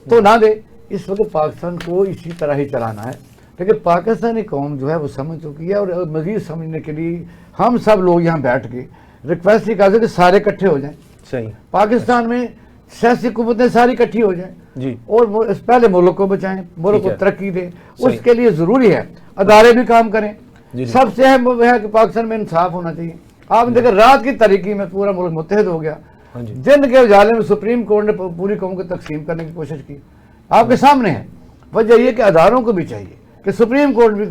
تو نہ دے. اس وقت پاکستان کو اسی طرح ہی چلانا ہے، لیکن پاکستانی قوم جو ہے وہ سمجھ چکی ہے، اور مزید سمجھنے کے لیے ہم سب لوگ یہاں بیٹھ کے ریکویسٹ یہ کرتے کہ سارے اکٹھے ہو جائیں. صحیح. پاکستان میں سیاسی قوتیں ساری اکٹھی ہو جائیں جی اور پہلے ملک کو بچائیں، ملک کو ٹھیک ہے. ترقی دیں. صحیح. اس کے لیے ضروری ہے ادارے بھی کام کریں. جی سب سے اہم وہ ہے کہ پاکستان میں انصاف ہونا چاہیے. آپ نے دیکھا رات کی تاریکی میں پورا ملک متحد ہو گیا. ہاں جی دن کے اجالے میں سپریم کورٹ نے پوری قوم کو تقسیم کرنے کی کوشش کی. آپ کے سامنے ہے. وجہ یہ کہ اداروں کو بھی چاہیے کہ سپریم کورٹ بھی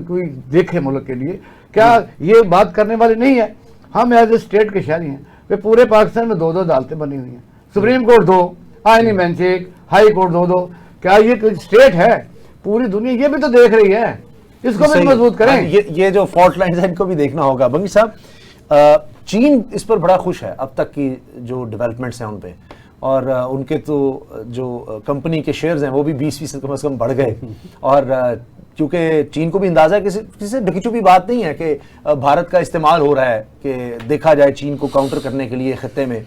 کوئی دیکھے ملک کے لیے. کیا یہ بات کرنے والے نہیں ہے؟ ہم ایز اے اسٹیٹ کے شہری ہیں کہ پورے پاکستان میں 2 عدالتیں بنی ہوئی ہیں. سپریم کورٹ 2، آئینی بینچ 1، ہائی کورٹ 2. کیا یہ کوئی اسٹیٹ ہے؟ پوری دنیا یہ بھی تو دیکھ رہی ہے. اس کو بھی مضبوط کریں. یہ جو فالٹ لائنز ہیں ان کو بھی دیکھنا ہوگا. بنگی صاحب، چین اس پر بڑا خوش ہے اب تک کی جو ڈیولپمنٹس ہیں ان پہ، اور ان کے تو جو کمپنی کے شیئرز ہیں وہ بھی 20% کم از کم بڑھ گئے. اور کیونکہ چین کو بھی اندازہ ہے کسی سے ڈھکی چھپی بات نہیں ہے کہ بھارت کا استعمال ہو رہا ہے کہ دیکھا جائے چین کو کاؤنٹر کرنے کے لیے خطے میں،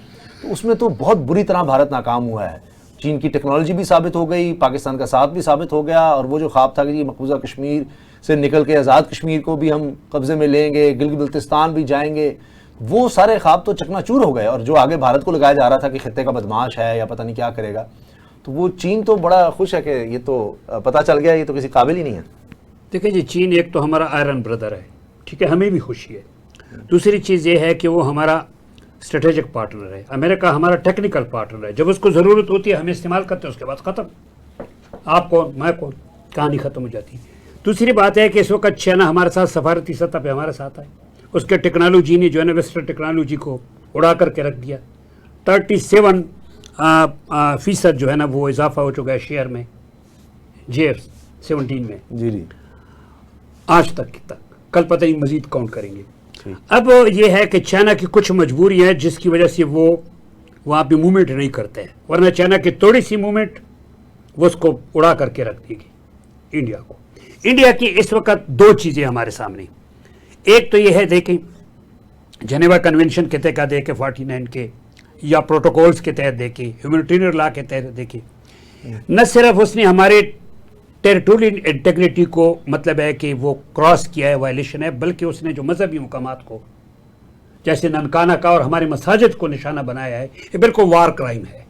تو اس میں تو بہت بری طرح بھارت ناکام ہوا ہے. چین کی ٹیکنالوجی بھی ثابت ہو گئی، پاکستان کا ساتھ بھی ثابت ہو گیا، اور وہ جو خواب تھا کہ یہ مقبوضہ کشمیر سے نکل کے آزاد کشمیر کو بھی ہم قبضے میں لیں گے، گلگت بلتستان بھی جائیں گے، وہ سارے خواب تو چکنا چور ہو گئے. اور جو آگے بھارت کو لگایا جا رہا تھا کہ خطے کا بدماش ہے یا پتہ نہیں کیا کرے گا، تو وہ چین تو بڑا خوش ہے کہ یہ تو پتہ چل گیا یہ تو کسی قابل ہی نہیں ہے. دیکھیں جی، چین ایک تو ہمارا آئرن بردر ہے، ٹھیک ہے، ہمیں بھی خوشی ہے. دوسری چیز یہ ہے کہ وہ ہمارا اسٹریٹجک پارٹنر ہے. امریکہ ہمارا ٹیکنیکل پارٹنر ہے. جب اس کو ضرورت ہوتی ہے ہمیں استعمال کرتے ہیں، اس کے بعد ختم. آپ کون میں کون، کہانی ختم ہو جاتی ہے. دوسری بات ہے کہ اس وقت چائنا ہمارے ساتھ سفارتی سطح پہ ہمارے ساتھ ہے. اس کے ٹیکنالوجی نے جو ہے نا ویسٹرن ٹیکنالوجی کو اڑا کر کے رکھ دیا. 37% جو ہے نا وہ اضافہ ہو چکا ہے شیئر میں JF-17 میں. جی جی آج تک کل پتہ نہیں مزید کاؤنٹ کریں گے. اب یہ ہے کہ چائنا کی کچھ مجبوری ہے جس کی وجہ سے وہ وہاں پہ موومنٹ نہیں کرتے ہیں، ورنہ چائنا کی تھوڑی سی موومنٹ وہ اس کو اڑا کر کے رکھ دے گی انڈیا کو. انڈیا کی اس وقت 2 چیزیں ہمارے سامنے. ایک تو یہ ہے دیکھیں جنیوا کنونشن کے تحت دیکھیں 49 کے یا پروٹوکولز کے تحت دیکھیں ہیومینیٹیرین لا کے تحت دیکھیں، نہ صرف اس نے ہمارے ٹیریٹوریل انٹیگریٹی کو مطلب ہے کہ وہ کراس کیا ہے، وائلیشن ہے، بلکہ اس نے جو مذہبی مقامات کو جیسے ننکانہ کا اور ہمارے مساجد کو نشانہ بنایا ہے. یہ بالکل وار کرائم ہے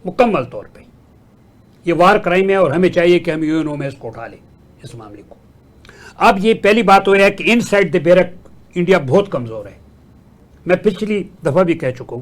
مکمل طور پہ. یہ وار کرائم ہے اور ہمیں چاہیے کہ ہم UN میں اس کو اٹھا لیں اس معاملے کو. اب یہ پہلی بات ہو ہے کہ ان سائڈ دی بیرک انڈیا بہت کمزور ہے. میں پچھلی دفعہ بھی کہہ چکا ہوں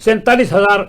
47,000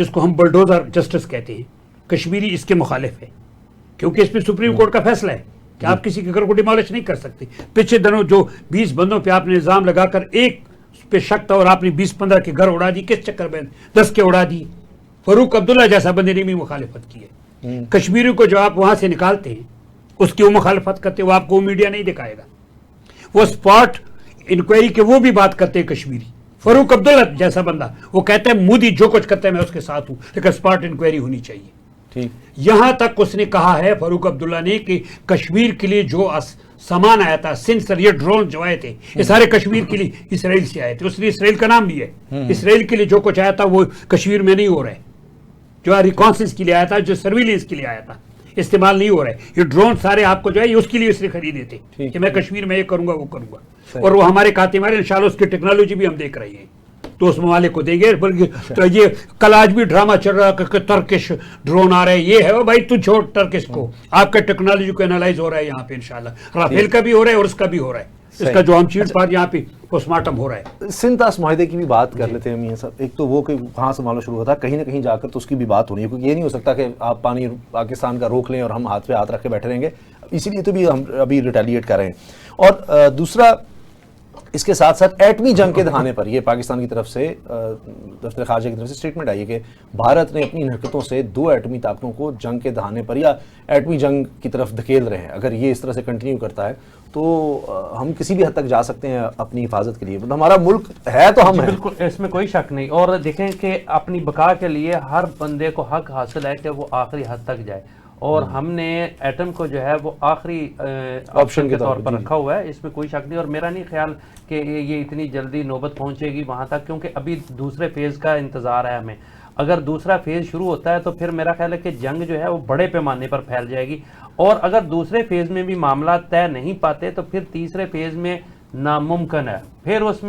جس کو ہم بلڈوزر جسٹس کہتے ہیں، کشمیری اس کے مخالف ہے، کیونکہ اس پہ سپریم کورٹ کا فیصلہ ہے کہ آپ کسی کے گھر کو ڈیمالش نہیں کر سکتے. پچھلے دنوں جو 20 بندوں پہ آپ نے الزام لگا کر ایک پہ شک تھا اور آپ نے 20-15 کے گھر اڑا دی، کس چکر میں 10 کے اڑا دی؟ فاروق عبداللہ جیسا بندے نے بھی مخالفت کی ہے. کشمیری کو جو آپ وہاں سے نکالتے ہیں اس کی وہ مخالفت کرتے، وہ آپ کو میڈیا نہیں دکھائے گا. وہ اسپاٹ انکوائری کے وہ بھی بات کرتے ہیں کشمیری. فاروق عبداللہ جیسا بندہ وہ کہتا ہے مودی جو کچھ کرتا ہے میں اس کے ساتھ ہوں، لیکن اسپاٹ انکوائری ہونی چاہیے. یہاں تک اس نے کہا ہے فاروق عبداللہ نے کہ کشمیر کے لیے جو سامان آیا تھا، سنسر یہ ڈرون جو آئے تھے یہ سارے کشمیر کے لیے اسرائیل سے آئے تھے. اس نے اسرائیل کا نام لیا ہے. اسرائیل کے لیے جو کچھ آیا تھا وہ کشمیر میں نہیں ہو رہا ہے. جو ریکانسنس کے لیے آیا تھا، جو سرویلنس کے لیے آیا تھا، استعمال نہیں ہو رہا ہے. یہ ڈرون سارے آپ کو جو ہے یہ اس کے لیے اس نے خریدے تھے کہ میں کشمیر میں یہ کروں گا وہ کروں گا. اور وہ ہمارے کھاتے میں انشاءاللہ اس کی ٹیکنالوجی بھی ہم دیکھ رہے ہیں تو اس ممالک کو دیں گے. بلکہ تو یہ کل آج بھی ڈرامہ چل رہا کہ ٹرکش ڈرون آ رہے ہیں. یہ ہے بھائی تو چھوڑ ٹرکش کو، آپ کا ٹیکنالوجی کو انالائز ہو رہا ہے یہاں پہ انشاءاللہ. رافیل کا بھی ہو رہا ہے اور اس کا بھی ہو رہا ہے. اس کا جو ہم چیٹ پار یہاں پہ پوسٹ مارٹم ہو رہا ہے. سنتاس معاہدے کی بھی بات کر لیتے ہیں میاں صاحب. ایک تو وہ کہ کہاں سے معاملہ شروع ہوتا ہے، کہیں نہ کہیں جا کر تو اس کی بھی بات ہونی ہے، کیونکہ یہ نہیں ہو سکتا کہ آپ پانی پاکستان کا روک لیں اور ہم ہاتھ پہ ہاتھ رکھ کے بیٹھے رہیں گے. اسی لیے تو بھی ہم ابھی ریٹیلیٹ کر رہے ہیں. اور دوسرا اس کے ساتھ ساتھ ایٹمی جنگ کے دہانے پر یہ پاکستان کی طرف سے دفتر خارجہ کی طرف سے اسٹیٹمنٹ آئی ہے کہ بھارت نے اپنی حرکتوں سے 2 ایٹمی طاقتوں کو جنگ کے دہانے پر یا ایٹمی جنگ کی طرف دھکیل رہے ہیں. اگر یہ اس طرح سے کنٹینیو کرتا ہے تو ہم کسی بھی حد تک جا سکتے ہیں اپنی حفاظت کے لیے. ہمارا ملک ہے تو ہم ہیں. بالکل، اس میں کوئی شک نہیں. اور دیکھیں کہ اپنی بقا کے لیے ہر بندے کو حق حاصل ہے کہ وہ آخری حد تک جائے. اور ہم نے ایٹم کو جو ہے وہ آخری آپشن کے طور پر رکھا ہوا ہے، اس میں کوئی شک نہیں. اور میرا نہیں خیال کہ یہ اتنی جلدی نوبت پہنچے گی وہاں تک، کیونکہ ابھی دوسرے فیز کا انتظار ہے ہمیں. اگر دوسرا فیز شروع ہوتا ہے تو پھر میرا خیال ہے کہ جنگ جو ہے وہ بڑے پیمانے پر پھیل جائے گی. اور اگر دوسرے فیز میں بھی معاملات طے نہیں پاتے تو پھر تیسرے فیز میں ناممکن ہے. پھر اس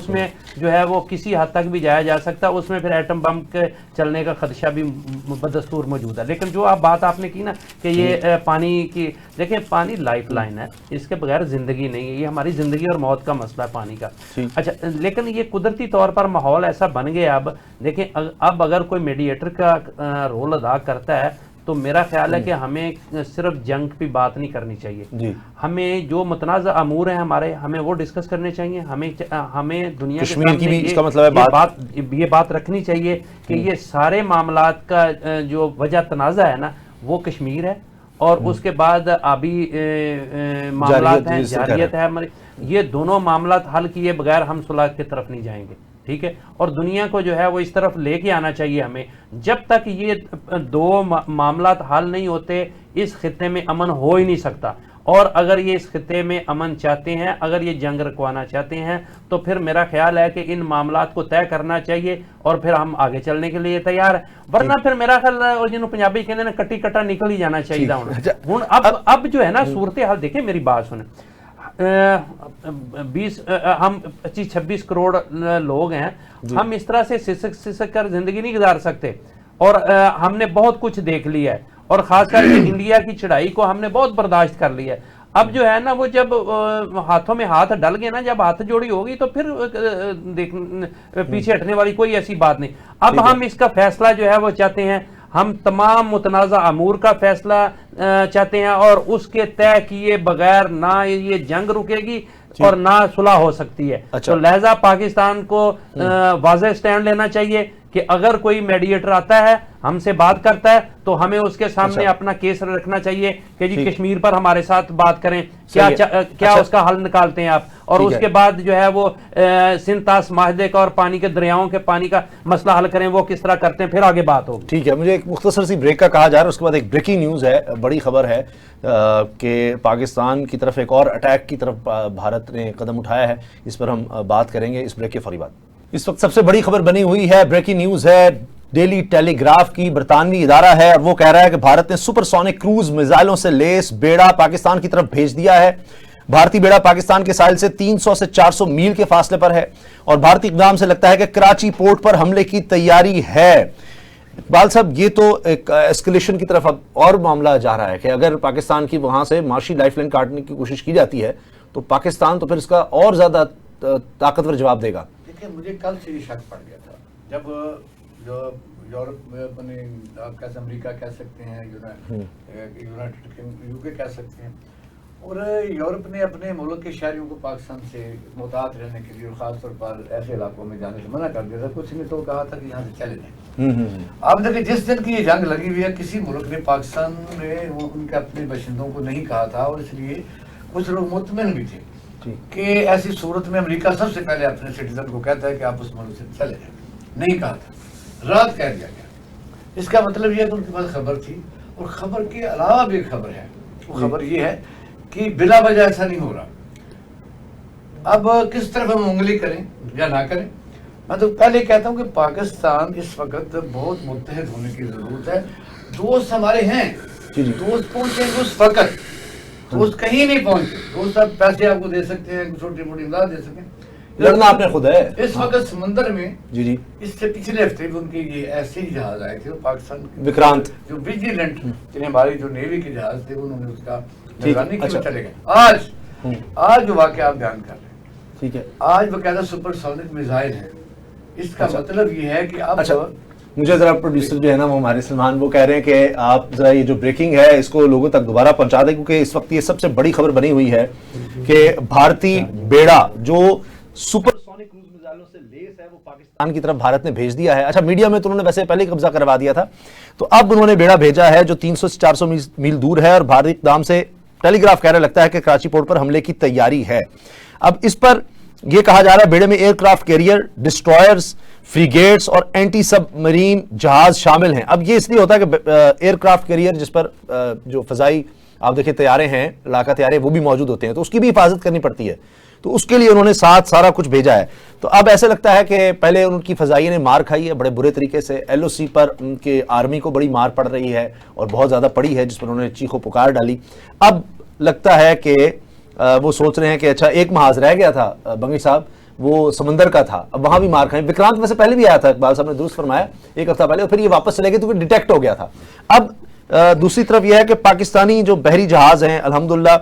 میں جو ہے وہ کسی حد تک بھی جایا جا سکتا ہے. اس میں پھر ایٹم بم کے چلنے کا خدشہ بھی بدستور موجود ہے. لیکن جو بات آپ نے کی نا کہ یہ پانی کی، دیکھیں پانی لائف لائن ہے، اس کے بغیر زندگی نہیں ہے. یہ ہماری زندگی اور موت کا مسئلہ ہے پانی کا. اچھا، لیکن یہ قدرتی طور پر ماحول ایسا بن گیا. اب دیکھیں اب اگر کوئی میڈیٹر کا رول ادا کرتا ہے تو میرا خیال ہے کہ ہمیں صرف جنگ پہ بات نہیں کرنی چاہیے. ہمیں جو متنازع امور ہیں ہمارے، ہمیں وہ ڈسکس کرنے چاہیے. ہمیں دنیا کے سامنے یہ بات رکھنی چاہیے کہ یہ سارے معاملات کا جو وجہ تنازع ہے نا وہ کشمیر ہے، اور اس کے بعد آبی معاملات ہیں، جارحیت ہے. یہ دونوں معاملات حل کیے بغیر ہم صلح کی طرف نہیں جائیں گے. ٹھیک ہے. اور دنیا کو جو ہے وہ اس طرف لے کے آنا چاہیے ہمیں. جب تک یہ 2 معاملات حل نہیں ہوتے اس خطے میں امن ہو ہی نہیں سکتا. اور اگر یہ اس خطے میں امن چاہتے ہیں، اگر یہ جنگ رکوانا چاہتے ہیں تو پھر میرا خیال ہے کہ ان معاملات کو طے کرنا چاہیے اور پھر ہم آگے چلنے کے لیے تیار ہیں. ورنہ پھر میرا خیال جنہوں پنجابی کہتے ہیں کٹی کٹا نکل ہی جانا چاہیے. ہوں اب جو ہے نا صورتحال دیکھیں، میری بات سنیں. 25-26 کروڑ لوگ ہیں. ہم اس طرح سے سسک کر زندگی نہیں گزار سکتے. اور ہم نے بہت کچھ دیکھ لیا ہے، اور خاص کر کے انڈیا کی چڑھائی کو ہم نے بہت برداشت کر لیا ہے. اب جو ہے نا وہ جب ہاتھوں میں ہاتھ ڈل گئے نا، جب ہاتھ جوڑی ہوگی تو پھر پیچھے ہٹنے والی کوئی ایسی بات نہیں. اب ہم اس کا فیصلہ جو ہے وہ چاہتے ہیں. ہم تمام متنازع امور کا فیصلہ چاہتے ہیں، اور اس کے طے کیے بغیر نہ یہ جنگ رکے گی اور نہ صلح ہو سکتی ہے. تو لہذا پاکستان کو واضح سٹینڈ لینا چاہیے کہ اگر کوئی میڈیٹر آتا ہے ہم سے بات کرتا ہے تو ہمیں اس کے سامنے اپنا کیس رکھنا چاہیے کہ جی کشمیر پر ہمارے ساتھ بات کریں، کیا اس کا حل نکالتے ہیں آپ. اور اس کے بعد جو ہے وہ سنتاس معاہدے کا اور پانی کے دریاؤں کے پانی کا مسئلہ حل کریں، وہ کس طرح کرتے ہیں، پھر آگے بات ہوگی. ٹھیک ہے. مجھے ایک مختصر سی بریک کا کہا جا رہا ہے، اس کے بعد ایک بریکنگ نیوز ہے، بڑی خبر ہے کہ پاکستان کی طرف ایک اور اٹیک کی طرف بھارت نے قدم اٹھایا ہے. اس پر ہم بات کریں گے اس بریک کے فوری بعد. اس وقت سب سے بڑی خبر بنی ہوئی ہے، بریکنگ نیوز ہے، ڈیلی ٹیلی گراف کی، برطانوی ادارہ ہے، اور وہ کہہ رہا ہے کہ بھارت نے سپر سونک کروز میزائلوں سے لیس بیڑا پاکستان کی طرف بھیج دیا ہے. بھارتی بیڑا پاکستان کے ساحل سے 300 سے 400 میل کے فاصلے پر ہے، اور بھارتی اقدام سے لگتا ہے کہ کراچی پورٹ پر حملے کی تیاری ہے. اقبال صاحب، یہ تو ایک اسکلیشن کی طرف اب اور معاملہ جا رہا ہے کہ اگر پاکستان کی وہاں سے معاشی لائف لائن کاٹنے کی کوشش کی جاتی ہے تو پاکستان تو پھر اس کا اور زیادہ طاقتور جواب دے گا. دیکھیں، مجھے کل سے یہ شک پڑ گیا تھا جب جو یورپ میں اپنے آپ کیسے امریکہ کہہ سکتے ہیں، یونائٹڈ یو کے کہہ سکتے ہیں، اور یورپ نے اپنے ملک کے شہریوں کو پاکستان سے محتاط رہنے کے لیے اور خاص طور پر ایسے علاقوں میں جانے سے منع کر دیا تھا. کچھ نے تو کہا تھا کہ یہاں سے چلے جائیں. آپ دیکھیں جس دن کی یہ جنگ لگی ہوئی ہے کسی ملک نے پاکستان میں ان کے اپنے باشندوں کو نہیں کہا تھا، اور اس لیے کچھ لوگ مطمئن بھی تھے کہ ایسی صورت میں امریکہ سب سے پہلے اپنے سٹیزن کو کہتا ہے کہ آپ اس ملک سے چلے جائیں. نہیں کہا تھا، رات کہہ دیا گیا. اس کا مطلب یہ ہے کہ ان کے پاس خبر تھی، اور خبر کے علاوہ بھی ایک خبر ہے. وہ خبر یہ ہے کہ بلا وجہ ایسا نہیں ہو رہا. اب کس طرف ہم انگلی کریں یا نہ کریں، میں تو پہلے کہتا ہوں کہ پاکستان اس وقت بہت متحد ہونے کی ضرورت ہے. دوست ہمارے ہیں، دوست پہنچیں گے اس وقت، دوست کہیں نہیں پہنچے. دوست آپ پیسے آپ کو دے سکتے ہیں، چھوٹی موٹی امداد دے سکتے ہیں، لڑنا آپ نے خود ہے. اس وقت سمندر میں جی اس سے پچھلے ہفتے بھی ان کے یہ ایسے ہی جہاز آئے تھے پاکستان وکرانت جو ویجیلنٹ یعنی ہماری جو نیوی کے جہاز تھے انہوں نے اس کا نگرانی کی، چلے گئے. آج جو واقعہ آپ بیان کر رہے ہیں، ٹھیک ہے، آج باقاعدہ سپر سونک میزائل ہے. اس کا مطلب یہ ہے کہ اب مجھے ذرا پروڈیوسر جو ہے نا وہ ہمارے سلمان وہ کہہ رہے ہیں کہ آپ ذرا یہ جو بریکنگ ہے اس کو لوگوں تک دوبارہ پہنچا دیں، کیونکہ اس وقت یہ سب سے بڑی خبر بنی ہوئی ہے کہ بھارتی بیڑا جو سپر سونک کروز میزائلوں سے لیس ہے وہ پاکستان کی طرف بھارت نے بھیج دیا ہے. اچھا میڈیا میں تو انہوں نے ویسے پہلے قبضہ کروا دیا تھا، تو اب انہوں نے بیڑا بھیجا ہے جو 300 سے 400 میل دور ہے، اور بھارتی اقدام سے ٹیلی گراف کہہ رہا لگتا ہے کہ کراچی پورٹ پر حملے کی تیاری ہے. اب اس پر یہ کہا جا رہا ہے بیڑے میں ایئر کرافٹ کیریئر، ڈسٹرائرز، فریگیٹس اور اینٹی سب مرین جہاز شامل ہیں. اب یہ اس لیے ہوتا ہے کہ ایئر کرافٹ کیریئر جس پر جو فضائی آپ دیکھیں طیارے ہیں، علاقہ طیارے، وہ بھی موجود ہوتے ہیں، تو اس کی بھی حفاظت کرنی پڑتی ہے، تو اس کے لیے انہوں نے ساتھ سارا کچھ بھیجا ہے. تو اب ایسے لگتا ہے کہ پہلے ان کی فضائیہ نے مار کھائی ہے بڑے برے طریقے سے. ایل او سی پر ان کے آرمی کو بڑی مار پڑ رہی ہے اور بہت زیادہ پڑی ہے، جس پر انہوں نے چیخ و پکار ڈالی. اب لگتا ہے کہ وہ سوچ رہے ہیں کہ اچھا ایک محاذ رہ گیا تھا بنگی صاحب، وہ سمندر کا تھا، اب وہاں بھی مار کھائیں. وکرانت میں سے پہلے بھی آیا تھا، اقبال صاحب نے درست فرمایا، ایک ہفتہ پہلے، اور پھر یہ واپس چلے گئے تو ڈیٹیکٹ ہو گیا تھا. اب دوسری طرف یہ ہے کہ پاکستانی جو بحری جہاز ہیں الحمدللہ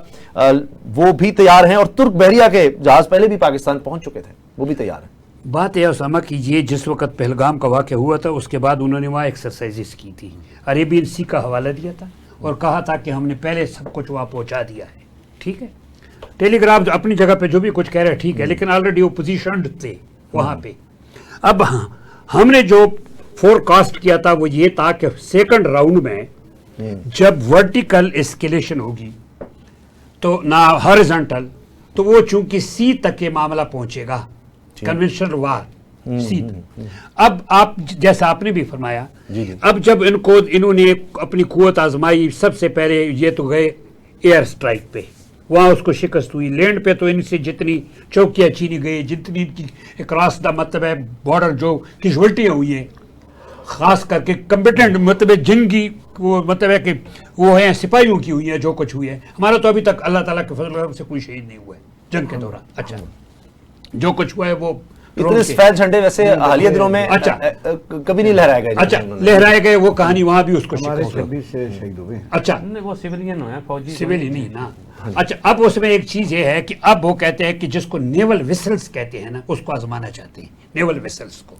وہ بھی تیار ہیں، اور ترک بحریہ کے جہاز پہلے بھی پاکستان پہنچ چکے تھے، وہ بھی تیار ہیں. بات یہ اسامہ کہ یہ جس وقت پہلگام کا واقعہ ہوا تھا اس کے بعد انہوں نے وہاں ایکسرسائزز کی تھی، عربین سی کا حوالہ دیا تھا اور کہا تھا کہ ہم نے پہلے سب کچھ وہاں پہنچا دیا ہے. ٹھیک ہے، ٹیلی گراف اپنی جگہ پہ جو بھی کچھ کہہ رہے ہیں ٹھیک ہے، لیکن آلریڈی وہ پوزیشنڈ تھے وہاں پہ. اب ہم نے جو فور کاسٹ کیا تھا وہ یہ تھا کہ سیکنڈ راؤنڈ میں جب ورٹیکل اسکیلیشن ہوگی تو نہ ہارزنٹل، تو وہ چونکہ سی تک یہ معاملہ پہنچے گا، کنونشنل وار سی تک. اب آپ جیسا آپ نے بھی فرمایا، اب جب انہوں نے اپنی قوت آزمائی، سب سے پہلے یہ تو گئے ایئر سٹرائک پہ، وہاں اس کو شکست ہوئی. لینڈ پہ تو ان سے جتنی چوکیاں چینی گئی، جتنی اکراس دا مطلب ہے بارڈر جو کیجوالٹیاں ہوئی ہیں، خاص کر کے کمبیٹنٹ مطلب جنگی وہ مطلب ہے کہ وہ ہیں سپاہیوں کی ہوئی ہیں جو کچھ ہوئی ہے. ہمارا تو ابھی تک اللہ تعالیٰ کے فضل سے کوئی شہید نہیں ہوا ہے جنگ کے دوران. اچھا جو کچھ ہوا ہے وہ اتنے سفید جھنڈے ویسے حالیہ دنوں میں کبھی نہیں لہرائے گئے. اچھا لہرائے گئے، وہ کہانی وہاں بھی اس کو شہید ہوئے. اچھا وہ سویلین ہوئے ہیں، فوجی سویلی نہیں نا. اچھا اب اس میں ایک چیز یہ ہے کہ اب وہ کہتے ہیں کہ جس کو نیول ویسلز کہتے ہیں نا اس کو آزمانا چاہتے ہیں، نیول ویسلز کو.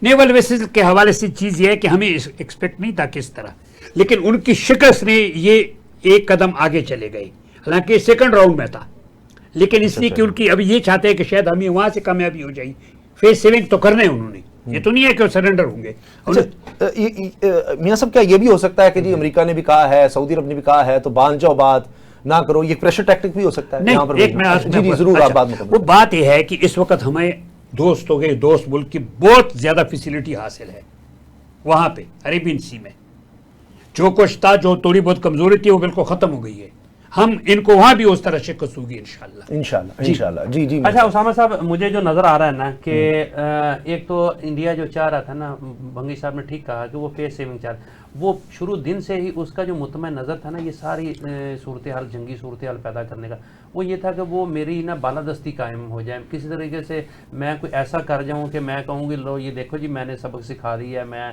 نیول ویسلز کے حوالے سے چیز یہ ہے کہ ہمیں ایکسپیکٹ نہیں تھا کس طرح، لیکن ان کی شکست نے یہ ایک قدم آگے چلے گئے. حالانکہ سیکنڈ راؤنڈ میں تھا، لیکن اس لیے کہ ان کی ابھی یہ چاہتے ہیں کہ شاید ہمیں وہاں سے کامیابی ہو جائے. فیس سیونگ تو کرنے انہوں نے، یہ تو نہیں ہے کہ وہ سرنڈر ہوں گے. میاں صاحب کیا یہ بھی ہو سکتا ہے کہ جی امریکہ نے بھی کہا ہے، سعودی عرب نے بھی کہا ہے، تو باندھ جاؤ بات نہ کرو، یہ پریشر ٹیکٹک بھی ہو سکتا ہے؟ نہیں، ضرور آپ بات میں. وہ بات یہ ہے کہ اس وقت ہمیں دوست ہو گئے، دوست ملک کی بہت زیادہ فیسیلٹی حاصل ہے وہاں پہ عربین سی میں. جو کچھ تھا، جو تھوڑی بہت کمزوری تھی، وہ بالکل ختم ہو گئی ہے. ہم ان کو وہاں بھی اس طرح شکست ہوگی انشاءاللہ. جی. اچھا اسامہ صاحب، مجھے جو نظر آ رہا ہے نا کہ ایک تو انڈیا جو چاہ رہا تھا نا، بھنگی صاحب نے ٹھیک کہا کہ وہ فیس سیونگ چاہ رہا، وہ شروع دن سے ہی اس کا جو مطمئن نظر تھا نا یہ ساری صورتحال، جنگی صورتحال پیدا کرنے کا، وہ یہ تھا کہ وہ میری نا بالادستی قائم ہو جائے، کسی طریقے سے میں کوئی ایسا کر جاؤں کہ میں کہوں گی لو یہ دیکھو جی میں نے سبق سکھا دیا ہے،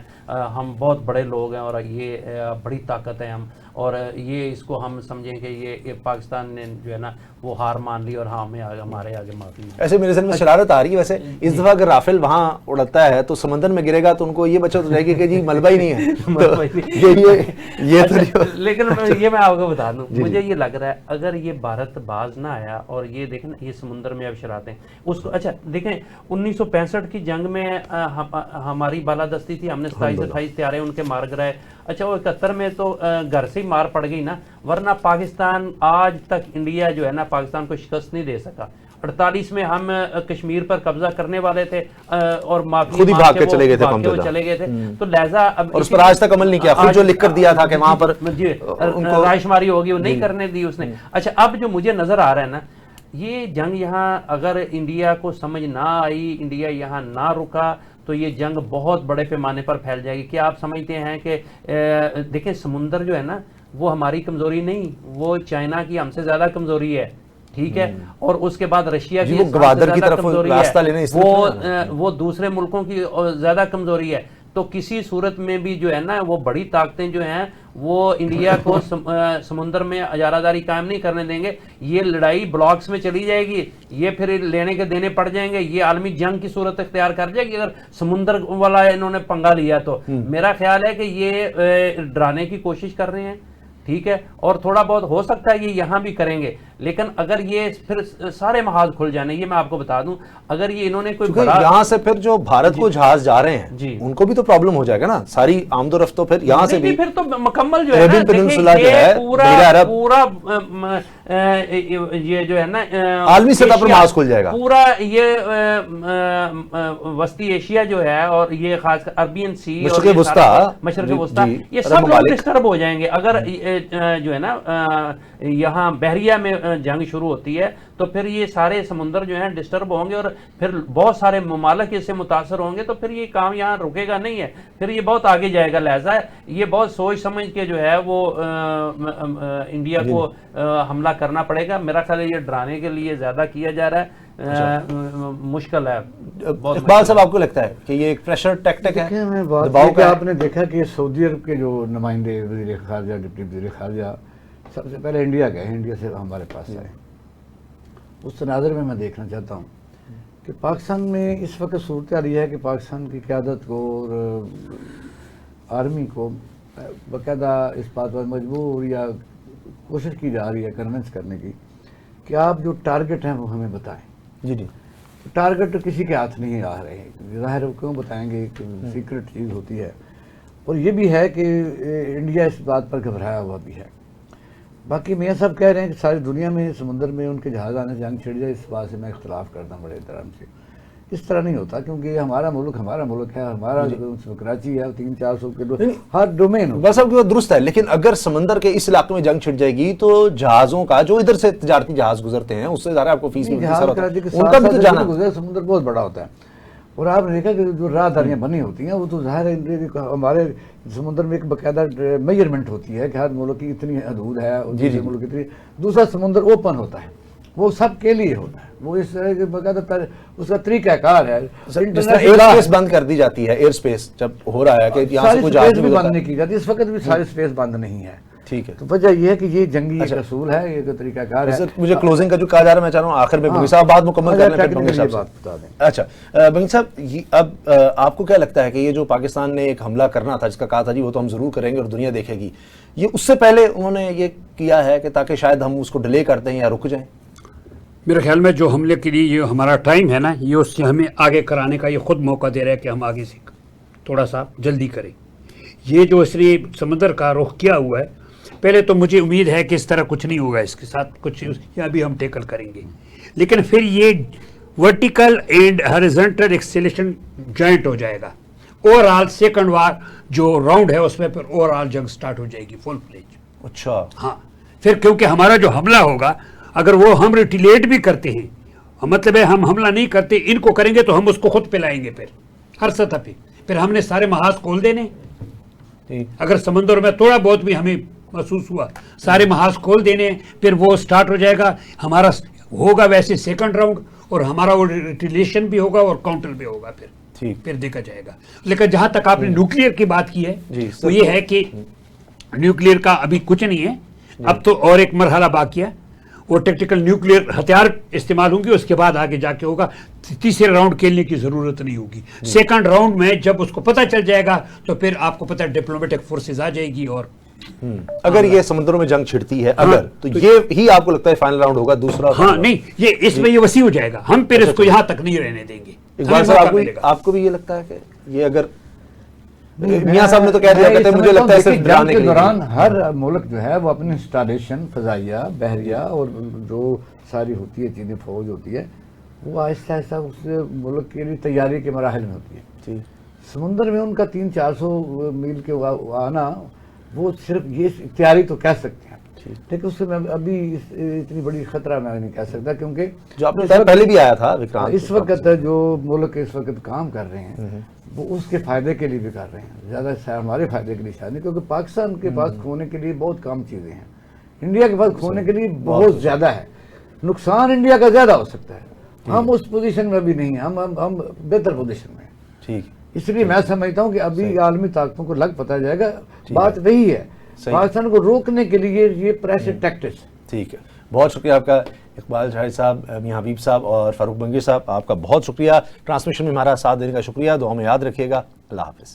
ہم بہت بڑے لوگ ہیں اور یہ بڑی طاقت ہے ہم، اور یہ اس کو ہم سمجھیں کہ یہ پاکستان نے جو ہے نا وہ ہار مان لی اور ہمیں ہمارے آگے معافی۔ ایسے میرے ذہن میں شرارت آ رہی ہے ویسے اس دفعہ اگر رافیل وہاں اڑتا ہے تو سمندر میں گرے گا تو ان کو یہ بچت ہو جائے گی کہ جی ملبہ ہی نہیں ہے، لیکن یہ میں آپ کو بتا دوں مجھے یہ لگ رہا ہے اگر یہ بھارت باز نہ آیا اور یہ دیکھیں نا یہ سمندر میں اب شراطیں اس کو، اچھا دیکھیں 1965 کی جنگ میں ہماری بالادستی تھی، ہم نے 27-28 طیارے ان کے مار گرائے، اچھا وہ 71 میں تو گھر سے ہی مار پڑ گئی نا، ورنہ پاکستان آج تک انڈیا جو ہے نا پاکستان کو شکست نہیں دے سکا۔ 48 میں ہم کشمیر پر قبضہ کرنے والے تھے اور خود ہی بھاگ کے چلے گئے تھے تو لہذا اور اس پر آج تک عمل نہیں کیا، خود جو لکھ کر دیا تھا کہ وہاں پر رائے شماری ہوگی وہ نہیں کرنے دی اس نے۔ اچھا اب جو مجھے نظر آ رہا ہے نا یہ جنگ یہاں اگر انڈیا کو سمجھ نہ آئی، انڈیا یہاں نہ رکا تو یہ جنگ بہت بڑے پیمانے پر پھیل جائے گی۔ کیا آپ سمجھتے ہیں کہ دیکھیں سمندر جو ہے نا وہ ہماری کمزوری نہیں، وہ چائنا کی ہم سے زیادہ کمزوری ہے، ٹھیک ہے، اور اس کے بعد رشیا کی گوادر کی طرف راستہ لینے وہ دوسرے ملکوں کی زیادہ کمزوری ہے، تو کسی صورت میں بھی جو ہے نا وہ بڑی طاقتیں جو ہیں وہ انڈیا کو سمندر میں اجارہ داری قائم نہیں کرنے دیں گے، یہ لڑائی بلاکس میں چلی جائے گی، یہ پھر لینے کے دینے پڑ جائیں گے، یہ عالمی جنگ کی صورت اختیار کر جائے گی اگر سمندر والا انہوں نے پنگا لیا تو۔ میرا خیال ہے کہ یہ ڈرانے کی کوشش کر رہے ہیں، ٹھیک ہے، اور تھوڑا بہت ہو سکتا ہے یہ یہاں بھی کریں گے، لیکن اگر یہ پھر سارے محاذ کھل جانے، یہ میں آپ کو بتا دوں اگر یہ انہوں نے کوئی یہاں سے پھر جو بھارت کو جہاز جا رہے ہیں ان کو بھی تو پرابلم ہو جائے گا نا، ساری آمد و رفت تو پھر یہاں سے بھی پھر تو مکمل جو ہے پورا یہ جو ہے نا عالمی سطح پر محاذ کھل جائے گا، پورا یہ وسطی ایشیا جو ہے اور یہ خاص کر عربین سی، مشرق وسطی، یہ سب لوگ ڈسٹرب ہو جائیں گے اگر جو ہے نا یہاں بحریہ میں جنگ شروع ہوتی ہے تو پھر یہ سارے سمندر جو ہیں ڈسٹرب ہوں گے اور پھر بہت سارے ممالک اس سے متاثر ہوں گے، تو پھر یہ کام یہاں رکے گا نہیں ہے، پھر یہ بہت آگے جائے گا۔ لہذا یہ بہت سوچ سمجھ کے جو ہے وہ انڈیا کو حملہ کرنا پڑے گا۔ میرا خیال ہے یہ ڈرانے کے لیے زیادہ کیا جا رہا ہے، مشکل ہے۔ اقبال صاحب آپ کو لگتا ہے کہ یہ ایک پریشر ٹیکٹک ہے؟ آپ نے دیکھا کہ سعودی عرب کے جو نمائندے وزیر خارجہ، ڈپٹی وزیر خارجہ سب سے پہلے انڈیا گئے، انڈیا سے ہمارے پاس آئے۔ اس تناظر میں دیکھنا چاہتا ہوں کہ پاکستان میں اس وقت صورتحال یہ ہے کہ پاکستان کی قیادت کو اور آرمی کو باقاعدہ اس بات پر مجبور یا کوشش کی جا رہی ہے کنونس کرنے کی کہ آپ جو ٹارگٹ ہیں وہ ہمیں بتائیں۔ جی ٹارگٹ کسی کے ہاتھ نہیں آ رہے ہیں، ظاہر کیوں بتائیں گے کہ سیکرٹ چیز ہوتی ہے، اور یہ بھی ہے کہ انڈیا اس بات پر گھبرایا ہوا بھی ہے۔ باقی میاں صاحب کہہ رہے ہیں کہ ساری دنیا میں سمندر میں ان کے جہاز آنے سے جنگ چھڑ جائے، اس بات سے میں اختلاف کرتا ہوں بڑے احترام سے۔ اس طرح نہیں ہوتا کیونکہ یہ ہمارا ملک ہے، ہمارا کراچی ہے، 300-400 کلو ہر ڈومین ہو۔ بس اب کی درست ہے، لیکن اگر سمندر کے اس علاقے میں جنگ چھڑ جائے گی تو جہازوں کا جو ادھر سے تجارتی جہاز گزرتے ہیں اس سے زیادہ آپ کو فیس میں ان کا بھی تو جانا گزرے، سمندر بہت بڑا ہوتا ہے، اور آپ نے دیکھا کہ جو راہداریاں بنی ہوتی ہیں وہ تو ظاہر ہے ہمارے سمندر میں ایک باقاعدہ میجرمنٹ ہوتی ہے کہ ہر ملک کی اتنی حدود ہے، دوسرے ملک اتنی، دوسرا سمندر اوپن ہوتا ہے، وہ سب کے لیے ہوتا ہے، وہ اس طرح کے باقاعدہ اس کا طریقہ کار ہے۔ جس طرح ایئر اسپیس بند کر دی جاتی ہے، ایئر اسپیس جب ہو رہا ہے کہ یہاں سے کوئی جہاز بھی بند نہیں کی جاتی، اس وقت بھی ساری اسپیس بند نہیں ہے، ٹھیک ہے۔ تو وجہ یہ ہے کہ یہ جنگی ایک اصول ہے، یہ طریقہ کار ہے۔ مجھے کلوزنگ کا جو کہا جا رہا ہے میں چاہ رہا ہوں آخر میں بنگی صاحب بات مکمل کر لیں پھر بنگی صاحب بات بتا دیں۔ اچھا بنگی صاحب اب آپ کو کیا لگتا ہے کہ یہ جو پاکستان نے ایک حملہ کرنا تھا جس کا کہا تھا جی وہ تو ہم ضرور کریں گے اور دنیا دیکھے گی، یہ اس سے پہلے انہوں نے یہ کیا ہے کہ تاکہ شاید ہم اس کو ڈیلے کر دیں یا رک جائیں؟ میرے خیال میں جو حملے کے لیے یہ ہمارا ٹائم ہے نا، یہ اس سے ہمیں آگے کرانے کا یہ خود موقع دے رہا ہے کہ ہم آگے سے تھوڑا سا جلدی کریں۔ یہ جو اس نے سمندر کا رخ کیا ہوا ہے، پہلے تو مجھے امید ہے کہ اس طرح کچھ نہیں ہوگا، اس کے ساتھ کچھ یا بھی ہم ٹیکل کریں گے، لیکن پھر یہ ورٹیکل اینڈ ہاریزونٹل ایکسیلیشن جوائنٹ ہو جائے گا۔ اوور آل سیکنڈ وار جو راؤنڈ ہے اس میں پھر اوور آل جنگ سٹارٹ ہو جائے گی فل فلیج۔ اچھا ہاں، پھر کیونکہ ہمارا جو حملہ ہوگا اگر وہ ہم ریٹیلیٹ بھی کرتے ہیں، مطلب ہے ہم حملہ نہیں کرتے ان کو کریں گے تو ہم اس کو خود پہ لائیں گے، پھر ہر سطح پہ پھر ہم نے سارے محاذ کھول دینے، اگر سمندر میں تھوڑا بہت بھی ہمیں محسوس ہوا سارے محاذ کھول دینے ہیں، پھر وہ سٹارٹ ہو جائے گا، ہمارا ہوگا ویسے سیکنڈ راؤنڈ، اور ہمارا وہ ریٹیلیشن بھی ہوگا اور کاؤنٹر بھی ہوگا، پھر دیکھا جائے گا. لیکن جہاں تک آپ نے نیوکلیئر کی بات کی ہے وہ یہ ہے کہ نیوکلیئر کا ابھی کچھ نہیں ہے، اب تو اور ایک مرحلہ باقی ہے. وہ ٹیکٹیکل نیوکلیئر ہتھیار استعمال ہوں گے، اس کے بعد آگے جا کے ہوگا. تیسرے راؤنڈ کھیلنے کی ضرورت نہیں ہوگی. سیکنڈ راؤنڈ میں جب اس کو پتہ چل جائے گا تو پھر آپ کو پتہ ڈپلومیٹک فورسز آ جائے گی. اور اگر یہ سمندروں میں جنگ چھڑتی ہے اگر تو یہ ہی آپ کو لگتا ہے فائنل راؤنڈ ہوگا دوسرا؟ ہاں نہیں، یہ اس میں یہ وسیع ہو جائے گا، ہم پھر اس کو یہاں تک نہیں رہنے دیں گے. اقبال صاحب آپ کو بھی یہ لگتا ہے کہ یہ اگر میاں صاحب نے تو کہہ دیا کہتے ہیں مجھے لگتا ہے صرف جنگ کے دوران ہر ملک جو ہے وہ اپنی انسٹالیشن فضائیہ بحریہ اور جو ساری ہوتی ہے چیزیں فوج ہوتی ہے وہ آہستہ آہستہ اس ملک کے لیے تیاری کے مراحل میں ہوتی ہے. سمندر میں ان کا 300-400 میل کے آنا وہ صرف یہ تیاری تو کہہ سکتے ہیں، لیکن اس سے میں ابھی اتنی بڑی خطرہ میں نہیں کہہ سکتا، کیونکہ جو آپ نے پہلے بھی آیا تھا وکرانت، اس وقت جو ملک اس وقت کام کر رہے ہیں وہ اس کے فائدے کے لیے بھی کر رہے ہیں، زیادہ ہمارے فائدے کے لیے شاید نہیں، کیونکہ پاکستان کے پاس کھونے کے لیے بہت کم چیزیں ہیں، انڈیا کے پاس کھونے کے لیے بہت زیادہ ہے. نقصان انڈیا کا زیادہ ہو سکتا ہے، ہم اس پوزیشن میں بھی نہیں ہیں، ہم بہتر پوزیشن میں ہیں. ٹھیک، اس لیے میں سمجھتا ہوں کہ ابھی عالمی طاقتوں کو لگ پتہ جائے گا. بات وہی ہے، پاکستان کو روکنے کے لیے یہ پریشر ٹیکٹکس. ٹھیک ہے، بہت شکریہ آپ کا اقبال شاہد صاحب، میاں حبیب صاحب اور فاروق بنگی صاحب، آپ کا بہت شکریہ. ٹرانسمیشن میں ہمارا ساتھ دینے کا شکریہ. دعا میں یاد رکھیے گا. اللہ حافظ.